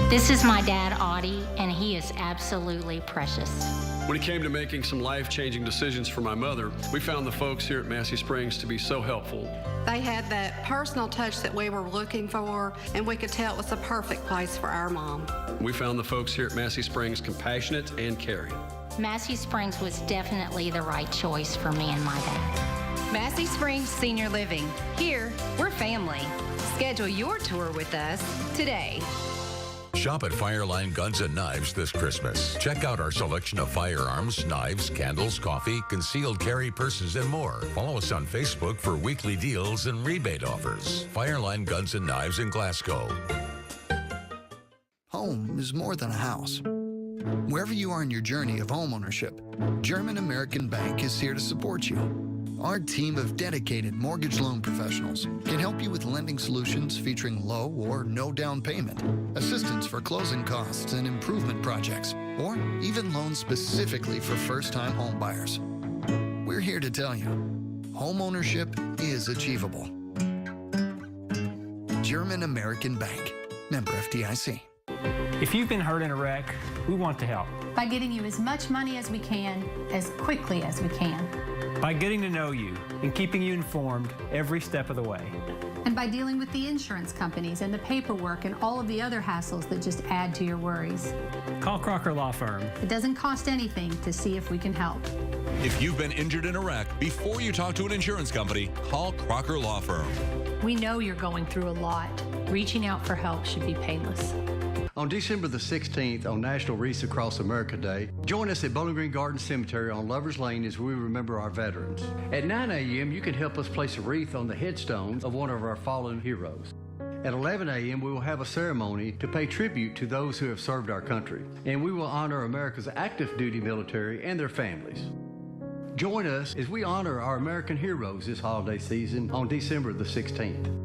This is my dad, Audie, and he is absolutely precious. When it came to making some life-changing decisions for my mother, we found the folks here at Massey Springs to be so helpful. They had that personal touch that we were looking for, and we could tell it was the perfect place for our mom. We found the folks here at Massey Springs compassionate and caring. Massey Springs was definitely the right choice for me and my dad. Massey Springs Senior Living. Here, we're family. Schedule your tour with us today. Shop at Fireline Guns and Knives this Christmas. Check out our selection of firearms, knives, candles, coffee, concealed carry purses, and more. Follow us on Facebook for weekly deals and rebate offers. Fireline Guns and Knives in Glasgow. Home is more than a house. Wherever you are in your journey of homeownership, German American Bank is here to support you. Our team of dedicated mortgage loan professionals can help you with lending solutions featuring low or no down payment, assistance for closing costs and improvement projects, or even loans specifically for first-time home buyers. We're here to tell you, homeownership is achievable. German American Bank, member FDIC. If you've been hurt in a wreck, we want to help. By getting you as much money as we can, as quickly as we can. By getting to know you and keeping you informed every step of the way. And by dealing with the insurance companies and the paperwork and all of the other hassles that just add to your worries. Call Crocker Law Firm. It doesn't cost anything to see if we can help. If you've been injured in a wreck, before you talk to an insurance company, call Crocker Law Firm. We know you're going through a lot. Reaching out for help should be painless. On December the 16th, on National Wreaths Across America Day, join us at Bowling Green Garden Cemetery on Lovers Lane as we remember our veterans. At 9 a.m., you can help us place a wreath on the headstones of one of our fallen heroes. At 11 a.m., we will have a ceremony to pay tribute to those who have served our country, and we will honor America's active duty military and their families. Join us as we honor our American heroes this holiday season on December the 16th.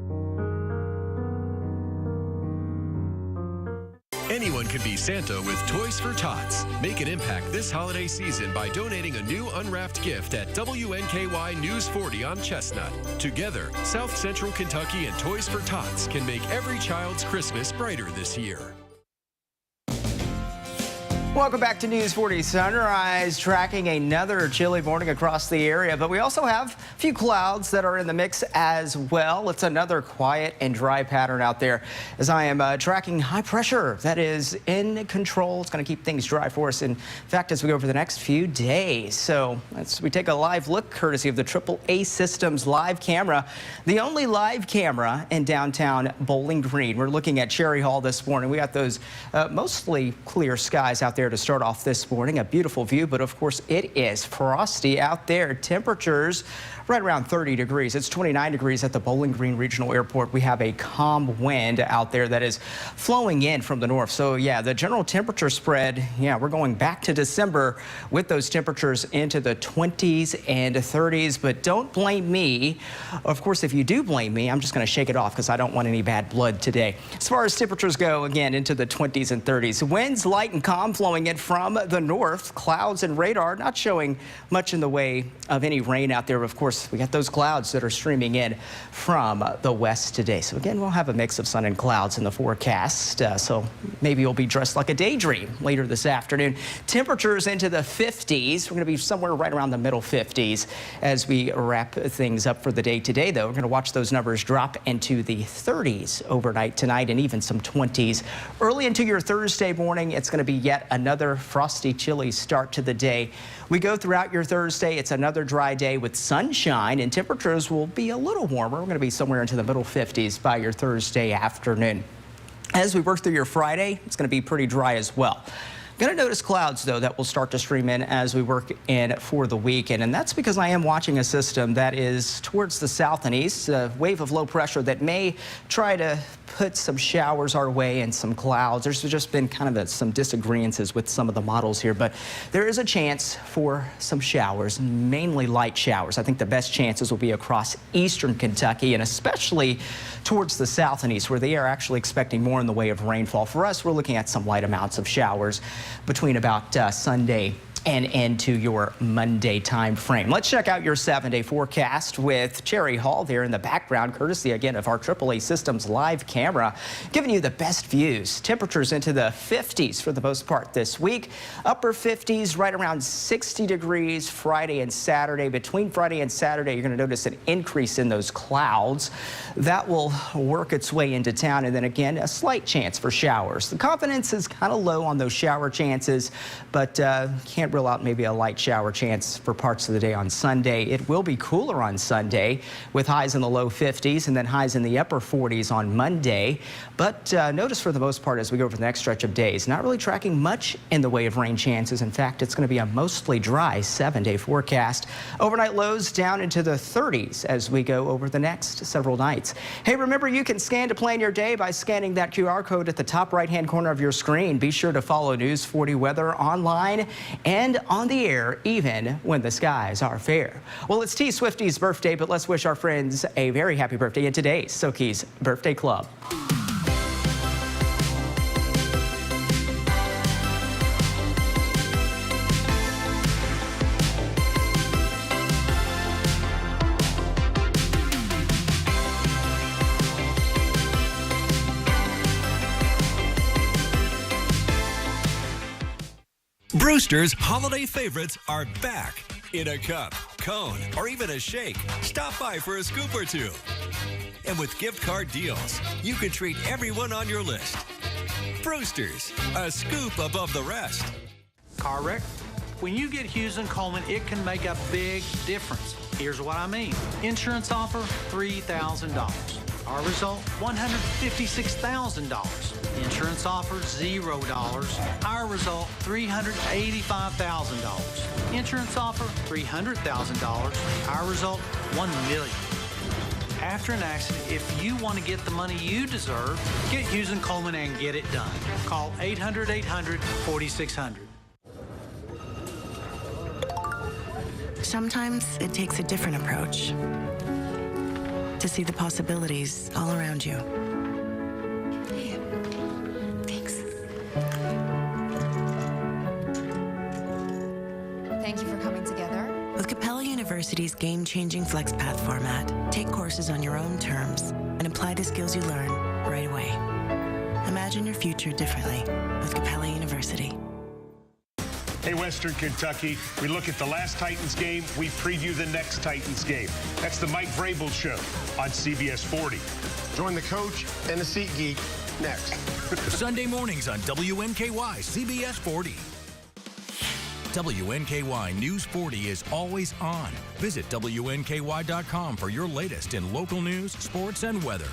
Anyone can be Santa with Toys for Tots. Make an impact this holiday season by donating a new unwrapped gift at WNKY News 40 on Chestnut. Together, South Central Kentucky and Toys for Tots can make every child's Christmas brighter this year. Welcome back to News 40 Sunrise, tracking another chilly morning across the area, but we also have a few clouds that are in the mix as well. It's another quiet and dry pattern out there as I am tracking high pressure that is in control. It's going to keep things dry for us, in fact, as we go over the next few days. So we take a live look courtesy of the AAA Systems live camera, the only live camera in downtown Bowling Green. We're looking at Cherry Hall this morning. We got those mostly clear skies out there to start off this morning. A beautiful view, but of course it is frosty out there. Temperatures right around 30 degrees. It's 29 degrees at the Bowling Green Regional Airport. We have a calm wind out there that is flowing in from the north. So yeah, the general temperature spread, yeah, we're going back to December with those temperatures into the 20s and 30s, but don't blame me. Of course, if you do blame me, I'm just going to shake it off because I don't want any bad blood today. As far as temperatures go, again, into the 20s and 30s. Winds light and calm flowing in from the north. Clouds and radar not showing much in the way of any rain out there. Of course, we got those clouds that are streaming in from the west today. So again, we'll have a mix of sun and clouds in the forecast. So maybe you'll be dressed like a daydream later this afternoon. Temperatures into the 50s. We're going to be somewhere right around the middle 50s as we wrap things up for the day today, though. We're going to watch those numbers drop into the 30s overnight tonight and even some 20s. Early into your Thursday morning, it's going to be yet another frosty, chilly start to the day. We go throughout your Thursday. It's another dry day with sunshine, and temperatures will be a little warmer. We're going to be somewhere into the middle 50s by your Thursday afternoon. As we work through your Friday, it's going to be pretty dry as well. Going to notice clouds, though, that will start to stream in as we work in for the weekend, and that's because I am watching a system that is towards the south and east, a wave of low pressure that may try to put some showers our way and some clouds. There's just been kind of some disagreements with some of the models here, but there is a chance for some showers, mainly light showers. I think the best chances will be across eastern Kentucky and especially towards the south and east, where they are actually expecting more in the way of rainfall. For us, we're looking at some light amounts of showers between about Sunday and into your Monday time frame. Let's check out your 7-day forecast with Cherry Hall there in the background, courtesy again of our AAA Systems live camera, giving you the best views. Temperatures into the 50s for the most part this week. Upper 50s, right around 60 degrees Friday and Saturday. Between Friday and Saturday, you're going to notice an increase in those clouds. That will work its way into town, and then again, a slight chance for showers. The confidence is kind of low on those shower chances, but can't rule out maybe a light shower chance for parts of the day on Sunday. It will be cooler on Sunday with highs in the low 50s and then highs in the upper 40s on Monday. But notice for the most part as we go over the next stretch of days, not really tracking much in the way of rain chances. In fact, it's going to be a mostly dry 7-day forecast. Overnight lows down into the 30s as we go over the next several nights. Hey, remember you can scan to plan your day by scanning that QR code at the top right-hand corner of your screen. Be sure to follow News 40 weather online and on the air, even when the skies are fair. Well, it's T Swifty's birthday, but let's wish our friends a very happy birthday in today's Soki's Birthday Club. Brewster's holiday favorites are back in a cup, cone, or even a shake. Stop by for a scoop or two. And with gift card deals, you can treat everyone on your list. Brewster's, a scoop above the rest. Car wreck? When you get Hughes & Coleman, it can make a big difference. Here's what I mean. Insurance offer, $3,000. Our result, $156,000. Insurance offer, $0. Our result, $385,000. Insurance offer, $300,000. Our result, $1 million. After an accident, if you want to get the money you deserve, get Hughes & Coleman and get it done. Call 800-800-4600. Sometimes it takes a different approach to see the possibilities all around you. Thanks. Thank you for coming together. With Capella University's game-changing FlexPath format, take courses on your own terms and apply the skills you learn right away. Imagine your future differently with Capella University. Hey, Western Kentucky, we look at the last Titans game, we preview the next Titans game. That's the Mike Vrabel Show on CBS 40. Join the coach and the seat geek next. Sunday mornings on WNKY, CBS 40. WNKY News 40 is always on. Visit WNKY.com for your latest in local news, sports, and weather.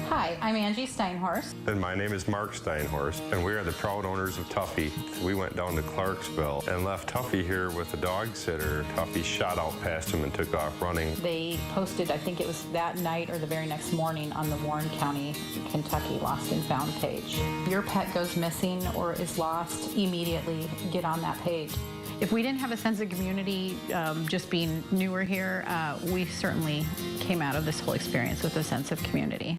Hi, I'm Angie Steinhorst. And my name is Mark Steinhorst, and we are the proud owners of Tuffy. We went down to Clarksville and left Tuffy here with a dog sitter. Tuffy shot out past him and took off running. They posted, I think it was that night or the very next morning, on the Warren County, Kentucky Lost and Found page. Your pet goes missing or is lost, immediately get on that page. If we didn't have a sense of community, just being newer here, we certainly came out of this whole experience with a sense of community.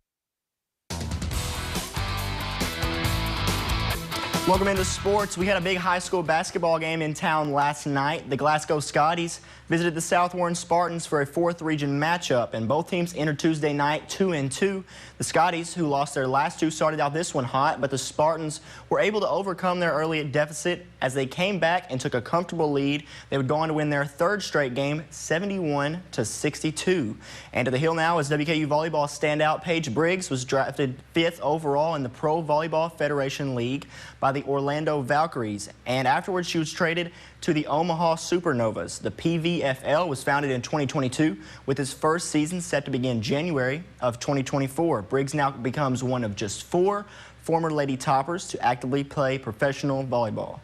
Welcome into sports. We had a big high school basketball game in town last night. The Glasgow Scotties visited the South Warren Spartans for a 4th region matchup, and both teams entered Tuesday night 2-2. The Scotties, who lost their last two, started out this one hot, but the Spartans were able to overcome their early deficit as they came back and took a comfortable lead. They would go on to win their 3rd straight game, 71-62. And to the Hill now is WKU volleyball standout Paige Briggs was drafted 5th overall in the Pro Volleyball Federation League by the Orlando Valkyries, and afterwards she was traded to the Omaha Supernovas. The PVFL was founded in 2022 with its first season set to begin January of 2024. Briggs now becomes one of just 4 former Lady Toppers to actively play professional volleyball.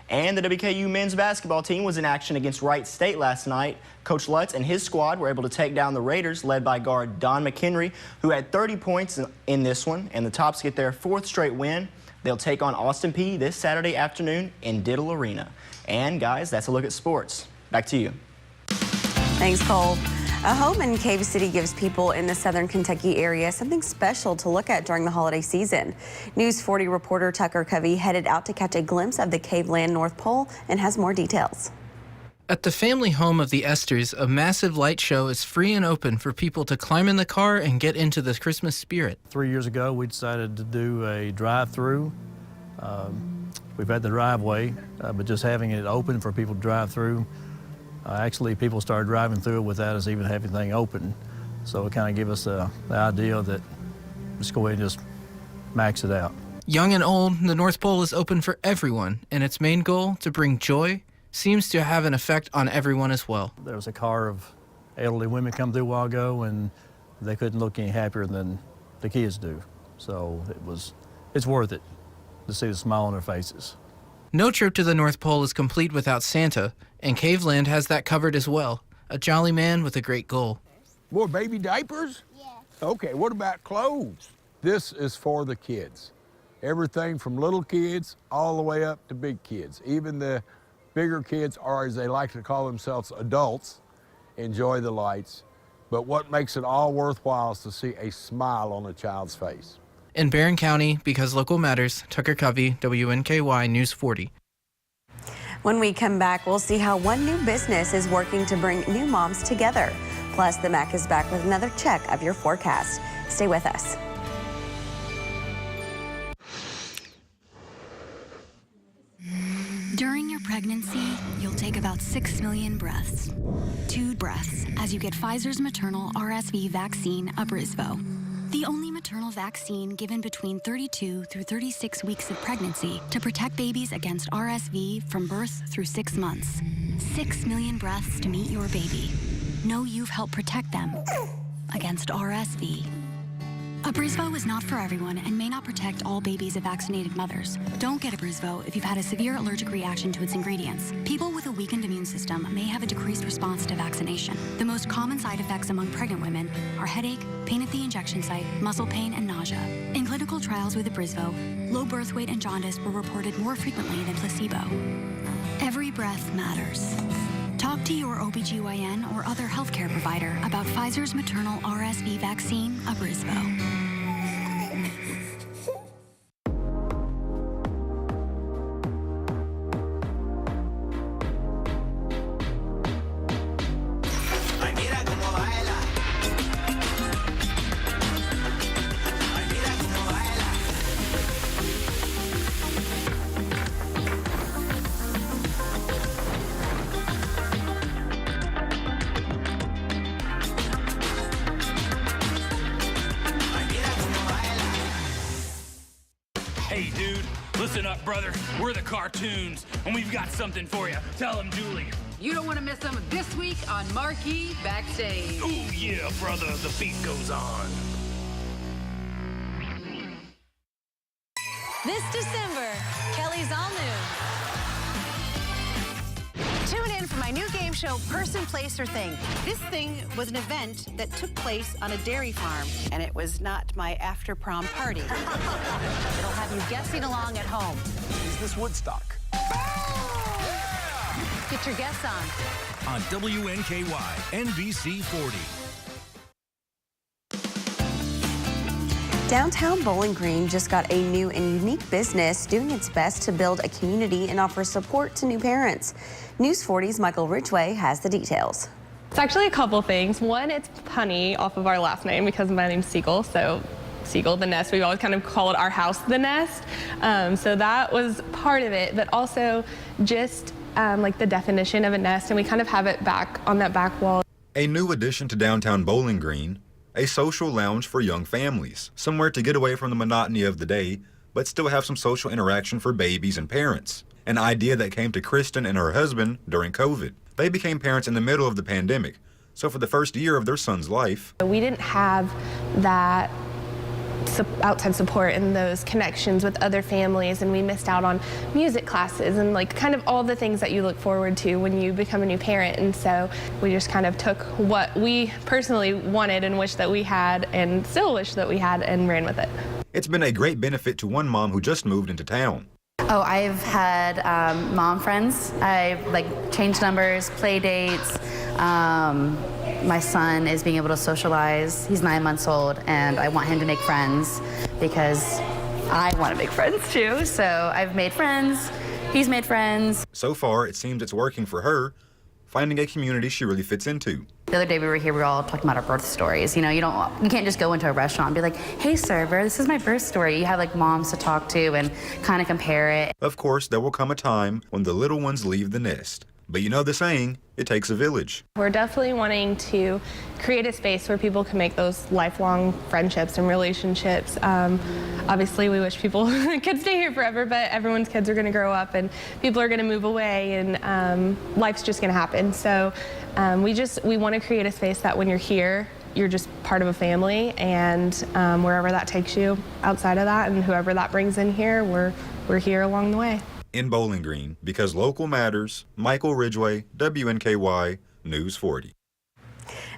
And the WKU men's basketball team was in action against Wright State last night. Coach Lutz and his squad were able to take down the Raiders, led by guard Don McHenry, who had 30 points in this one, and the Tops get their 4th straight win. They'll take on Austin Peay this Saturday afternoon in Diddle Arena. And guys, that's a look at sports. Back to you. Thanks, Cole. A home in Cave City gives people in the southern Kentucky area something special to look at during the holiday season. News 40 reporter Tucker Covey headed out to catch a glimpse of the Caveland North Pole and has more details. At the family home of the Esters, a massive light show is free and open for people to climb in the car and get into the Christmas spirit. 3 years ago, we decided to do a drive-through. We've had the driveway, but just having it open for people to drive through, actually people started driving through it without us even having anything open. So it kind of gave us the idea that let's go ahead and just max it out. Young and old, the North Pole is open for everyone, and its main goal, to bring joy, seems to have an effect on everyone as well. There was a car of elderly women come through a while ago, and they couldn't look any happier than the kids do. So it's worth it to see the smile on their faces. No trip to the North Pole is complete without Santa, and Caveland has that covered as well. A jolly man with a great goal. More baby diapers? Yeah. Okay, what about clothes? This is for the kids. Everything from little kids all the way up to big kids. Even the bigger kids, or as they like to call themselves, adults, enjoy the lights. But what makes it all worthwhile is to see a smile on a child's face. In Barron County, because local matters, Tucker Covey, WNKY News 40. When we come back, we'll see how one new business is working to bring new moms together. Plus, the MAC is back with another check of your forecast. Stay with us. During your pregnancy, you'll take about 6 million breaths. 2 breaths as you get Pfizer's maternal RSV vaccine, Abrysvo. The only maternal vaccine given between 32 through 36 weeks of pregnancy to protect babies against RSV from birth through 6 months. 6 million breaths to meet your baby. Know you've helped protect them against RSV. Abrysvo is not for everyone and may not protect all babies of vaccinated mothers. Don't get Abrysvo if you've had a severe allergic reaction to its ingredients. People with a weakened immune system may have a decreased response to vaccination. The most common side effects among pregnant women are headache, pain at the injection site, muscle pain, and nausea. In clinical trials with Abrysvo, low birth weight and jaundice were reported more frequently than placebo. Every breath matters. Talk to your OBGYN or other healthcare provider about Pfizer's maternal RSV vaccine, Abrysvo. Hey, dude, listen up, brother. We're the cartoons, and we've got something for you. Tell them, Julie. You don't want to miss them this week on Marquee Backstage. Ooh, yeah, brother, the beat goes on. This December, Kelly's All New. Tune in for my new game show, Person, Place, or Thing. This thing was an event that took place on a dairy farm, and it was not my after-prom party. It'll have you guessing along at home. Is this Woodstock? Get your guess on WNKY, NBC 40. Downtown Bowling Green just got a new and unique business doing its best to build a community and offer support to new parents. News 40's Michael Ridgway has the details. It's actually a couple things. One, it's punny off of our last name because my name's Siegel, so Siegel, the nest. We've always kind of called our house the nest. So that was part of it, but also just like the definition of a nest, and we kind of have it back on that back wall. A new addition to downtown Bowling Green, a social lounge for young families, somewhere to get away from the monotony of the day, but still have some social interaction for babies and parents. An idea that came to Kristen and her husband during COVID. They became parents in the middle of the pandemic, so for the first year of their son's life, We didn't have that outside support and those connections with other families, and we missed out on music classes and like kind of all the things that you look forward to when you become a new parent. And so we just kind of took what we personally wanted and wished that we had and still wish that we had and ran with it. it's been a great benefit to one mom who just moved into town. Oh, I've had mom friends. I've like changed numbers, play dates. My son is being able to socialize. He's 9 months old, and I want him to make friends because I want to make friends too. So I've made friends. He's made friends. So far, it seems it's working for her, finding a community she really fits into. The other day we were here, we were all talking about our birth stories. You know, you can't just go into a restaurant and be like, hey server, this is my birth story. You have like moms to talk to and kind of compare it. Of course, there will come a time when the little ones leave the nest. But you know the saying, it takes a village. We're definitely wanting to create a space where people can make those lifelong friendships and relationships. Obviously, we wish people could stay here forever, but everyone's kids are going to grow up and people are going to move away, and life's just going to happen. So we want to create a space that when you're here, you're just part of a family, and wherever that takes you outside of that and whoever that brings in here, we're here along the way. In Bowling Green, because local matters, Michael Ridgway, WNKY, News 40.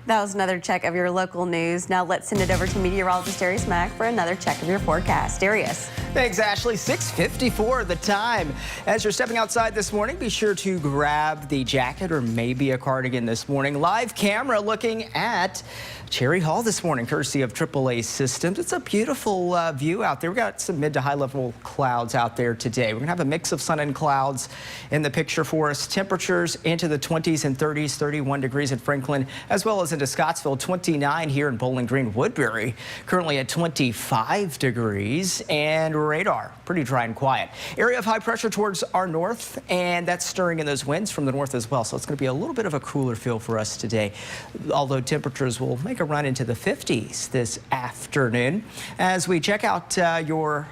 That was another check of your local news. Now let's send it over to meteorologist Darius Mack for another check of your forecast. Darius. Thanks, Ashley. 6:54 the time. As you're stepping outside this morning, be sure to grab the jacket or maybe a cardigan this morning. Live camera looking at Cherry Hall this morning, courtesy of AAA Systems. It's a beautiful view out there. We've got some mid to high level clouds out there today. We're going to have a mix of sun and clouds in the picture for us. Temperatures into the 20s and 30s, 31 degrees in Franklin, as well as into Scottsville, 29 here in Bowling Green. Woodbury currently at 25 degrees, and radar pretty dry and quiet. Area of high pressure towards our north, and that's stirring in those winds from the north as well. So it's going to be a little bit of a cooler feel for us today, although temperatures will make a run into the 50s this afternoon. As we check out your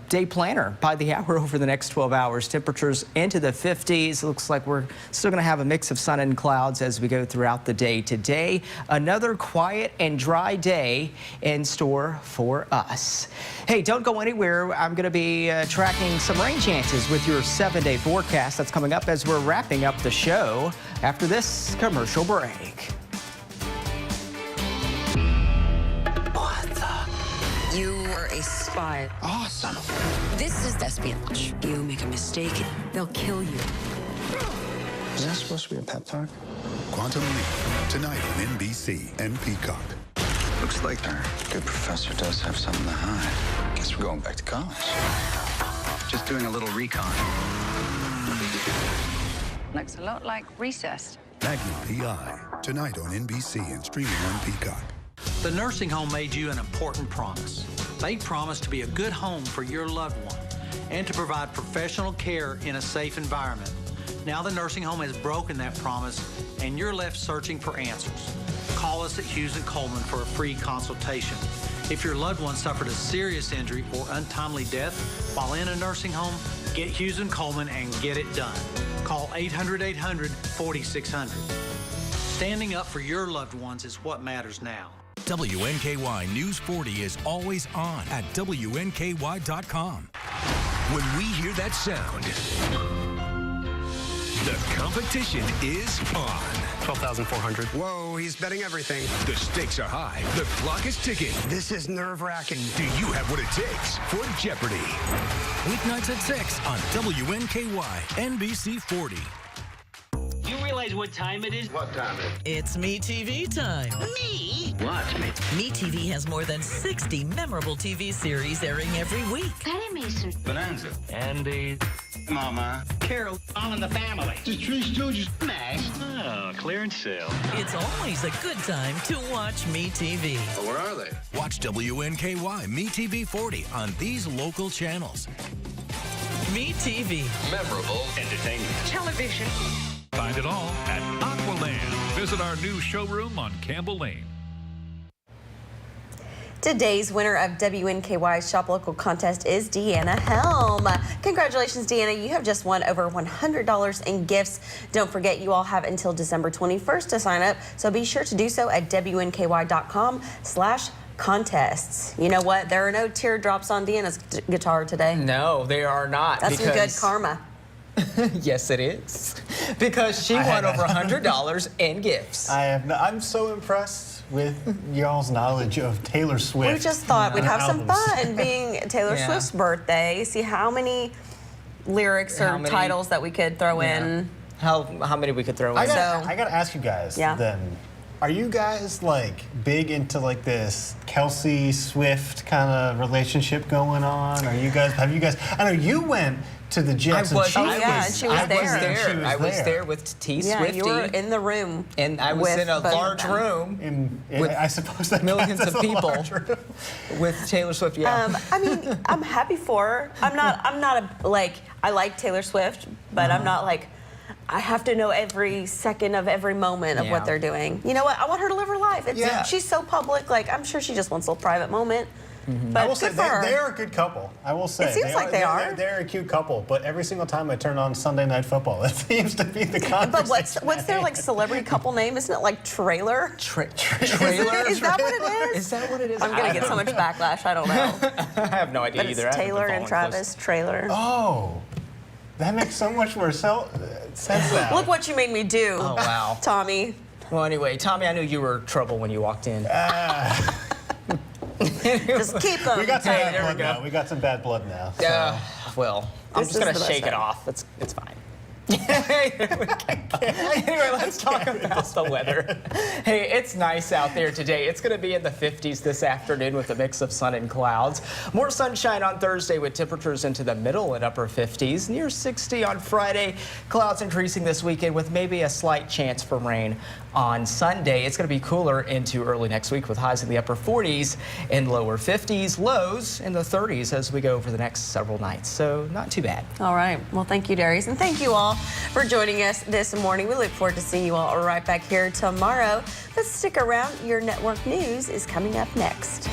day planner by the hour over the next 12 hours, temperatures into the 50s. Looks like we're still going to have a mix of sun and clouds as we go throughout the day. Today, another quiet and dry day in store for us. Hey, don't go anywhere. I'm going to be tracking some rain chances with your 7-day forecast. That's coming up as we're wrapping up the show after this commercial break. You are a spy. Awesome. This is espionage. You make a mistake, they'll kill you. Is that supposed to be a pep talk? Quantum Leap, tonight on NBC and Peacock. Looks like our good professor does have something to hide. Guess we're going back to college. Just doing a little recon. Looks a lot like recess. Magnum P.I., tonight on NBC and streaming on Peacock. The nursing home made you an important promise. They promised to be a good home for your loved one and to provide professional care in a safe environment. Now the nursing home has broken that promise and you're left searching for answers. Call us at Hughes & Coleman for a free consultation. If your loved one suffered a serious injury or untimely death while in a nursing home, get Hughes & Coleman and get it done. Call 800-800-4600. Standing up for your loved ones is what matters now. WNKY News 40 is always on at WNKY.com. When we hear that sound, the competition is on. 12,400. Whoa, he's betting everything. The stakes are high. The clock is ticking. This is nerve-wracking. Do you have what it takes for Jeopardy? Weeknights at 6 on WNKY NBC 40. You realize what time it is? What time is it? It's Me TV time. Me? Watch me. Me TV has more than 60 memorable TV series airing every week. Penny Mason. Bonanza. Andy. Mama. Carol. All in the family. The Three Stooges. Max. Oh, clearance sale. It's always a good time to watch Me TV. Oh, where are they? Watch WNKY Me TV 40 on these local channels. Me TV. Memorable entertainment. Television. Find it all at Aqualand. Visit our new showroom on Campbell Lane. Today's winner of WNKY's Shop Local contest is Deanna Helm. Congratulations, Deanna. You have just won over $100 in gifts. Don't forget, you all have until December 21st to sign up, so be sure to do so at WNKY.com/contests. You know what? There are no teardrops on Deanna's guitar today. No, they are not. That's some good karma. Yes, it is. Because she won over $100 in gifts. I'm so impressed with y'all's knowledge of Taylor Swift. We just thought we'd have some fun being Taylor Yeah. Swift's birthday. See how many lyrics or titles that we could throw in. How many we could throw in. I gotta ask you guys then. Are you guys like big into like this Kelsey Swift kind of relationship going on? Have you guys? I know you went to the Jets. She was there. I was there with T. Yeah, Swiftie. you were in the room. And I was in a large room with I suppose that millions of people with Taylor Swift. Yeah. I mean, I'm happy for her. I'm not I like Taylor Swift, but I'm not like, I have to know every second of every moment of what they're doing. You know what? I want her to live her life. She's so public. Like, I'm sure she just wants a little private moment. But I will say good for her. they're a good couple. I will say It seems like they are. They're a cute couple. But every single time I turn on Sunday Night Football, that seems to be the conversation. But what's their like celebrity couple name? Isn't it like Trailer? Trailer? Is that what it is? Is that what it is? I'm gonna get so much backlash. I don't know. I have no idea But either. it's Taylor and Travis Trailer. Oh. That makes so much more sense now. Look what you made me do. Oh, wow. Tommy. Well, anyway, Tommy, I knew you were trouble when you walked in. Just keep them. We got some bad blood now. We got some bad blood now. So. Well, I'm just going to shake it off. It's fine. Anyway, let's talk about the weather. Hey, it's nice out there today. It's going to be in the 50s this afternoon with a mix of sun and clouds. More sunshine on Thursday with temperatures into the middle and upper 50s. Near 60 on Friday. Clouds increasing this weekend with maybe a slight chance for rain on Sunday. It's going to be cooler into early next week with highs in the upper 40s and lower 50s. Lows in the 30s as we go over the next several nights. So not too bad. All right. Well, thank you, Darius. And thank you all for joining us this morning. We look forward to seeing you all right back here tomorrow. But stick around. Your network news is coming up next.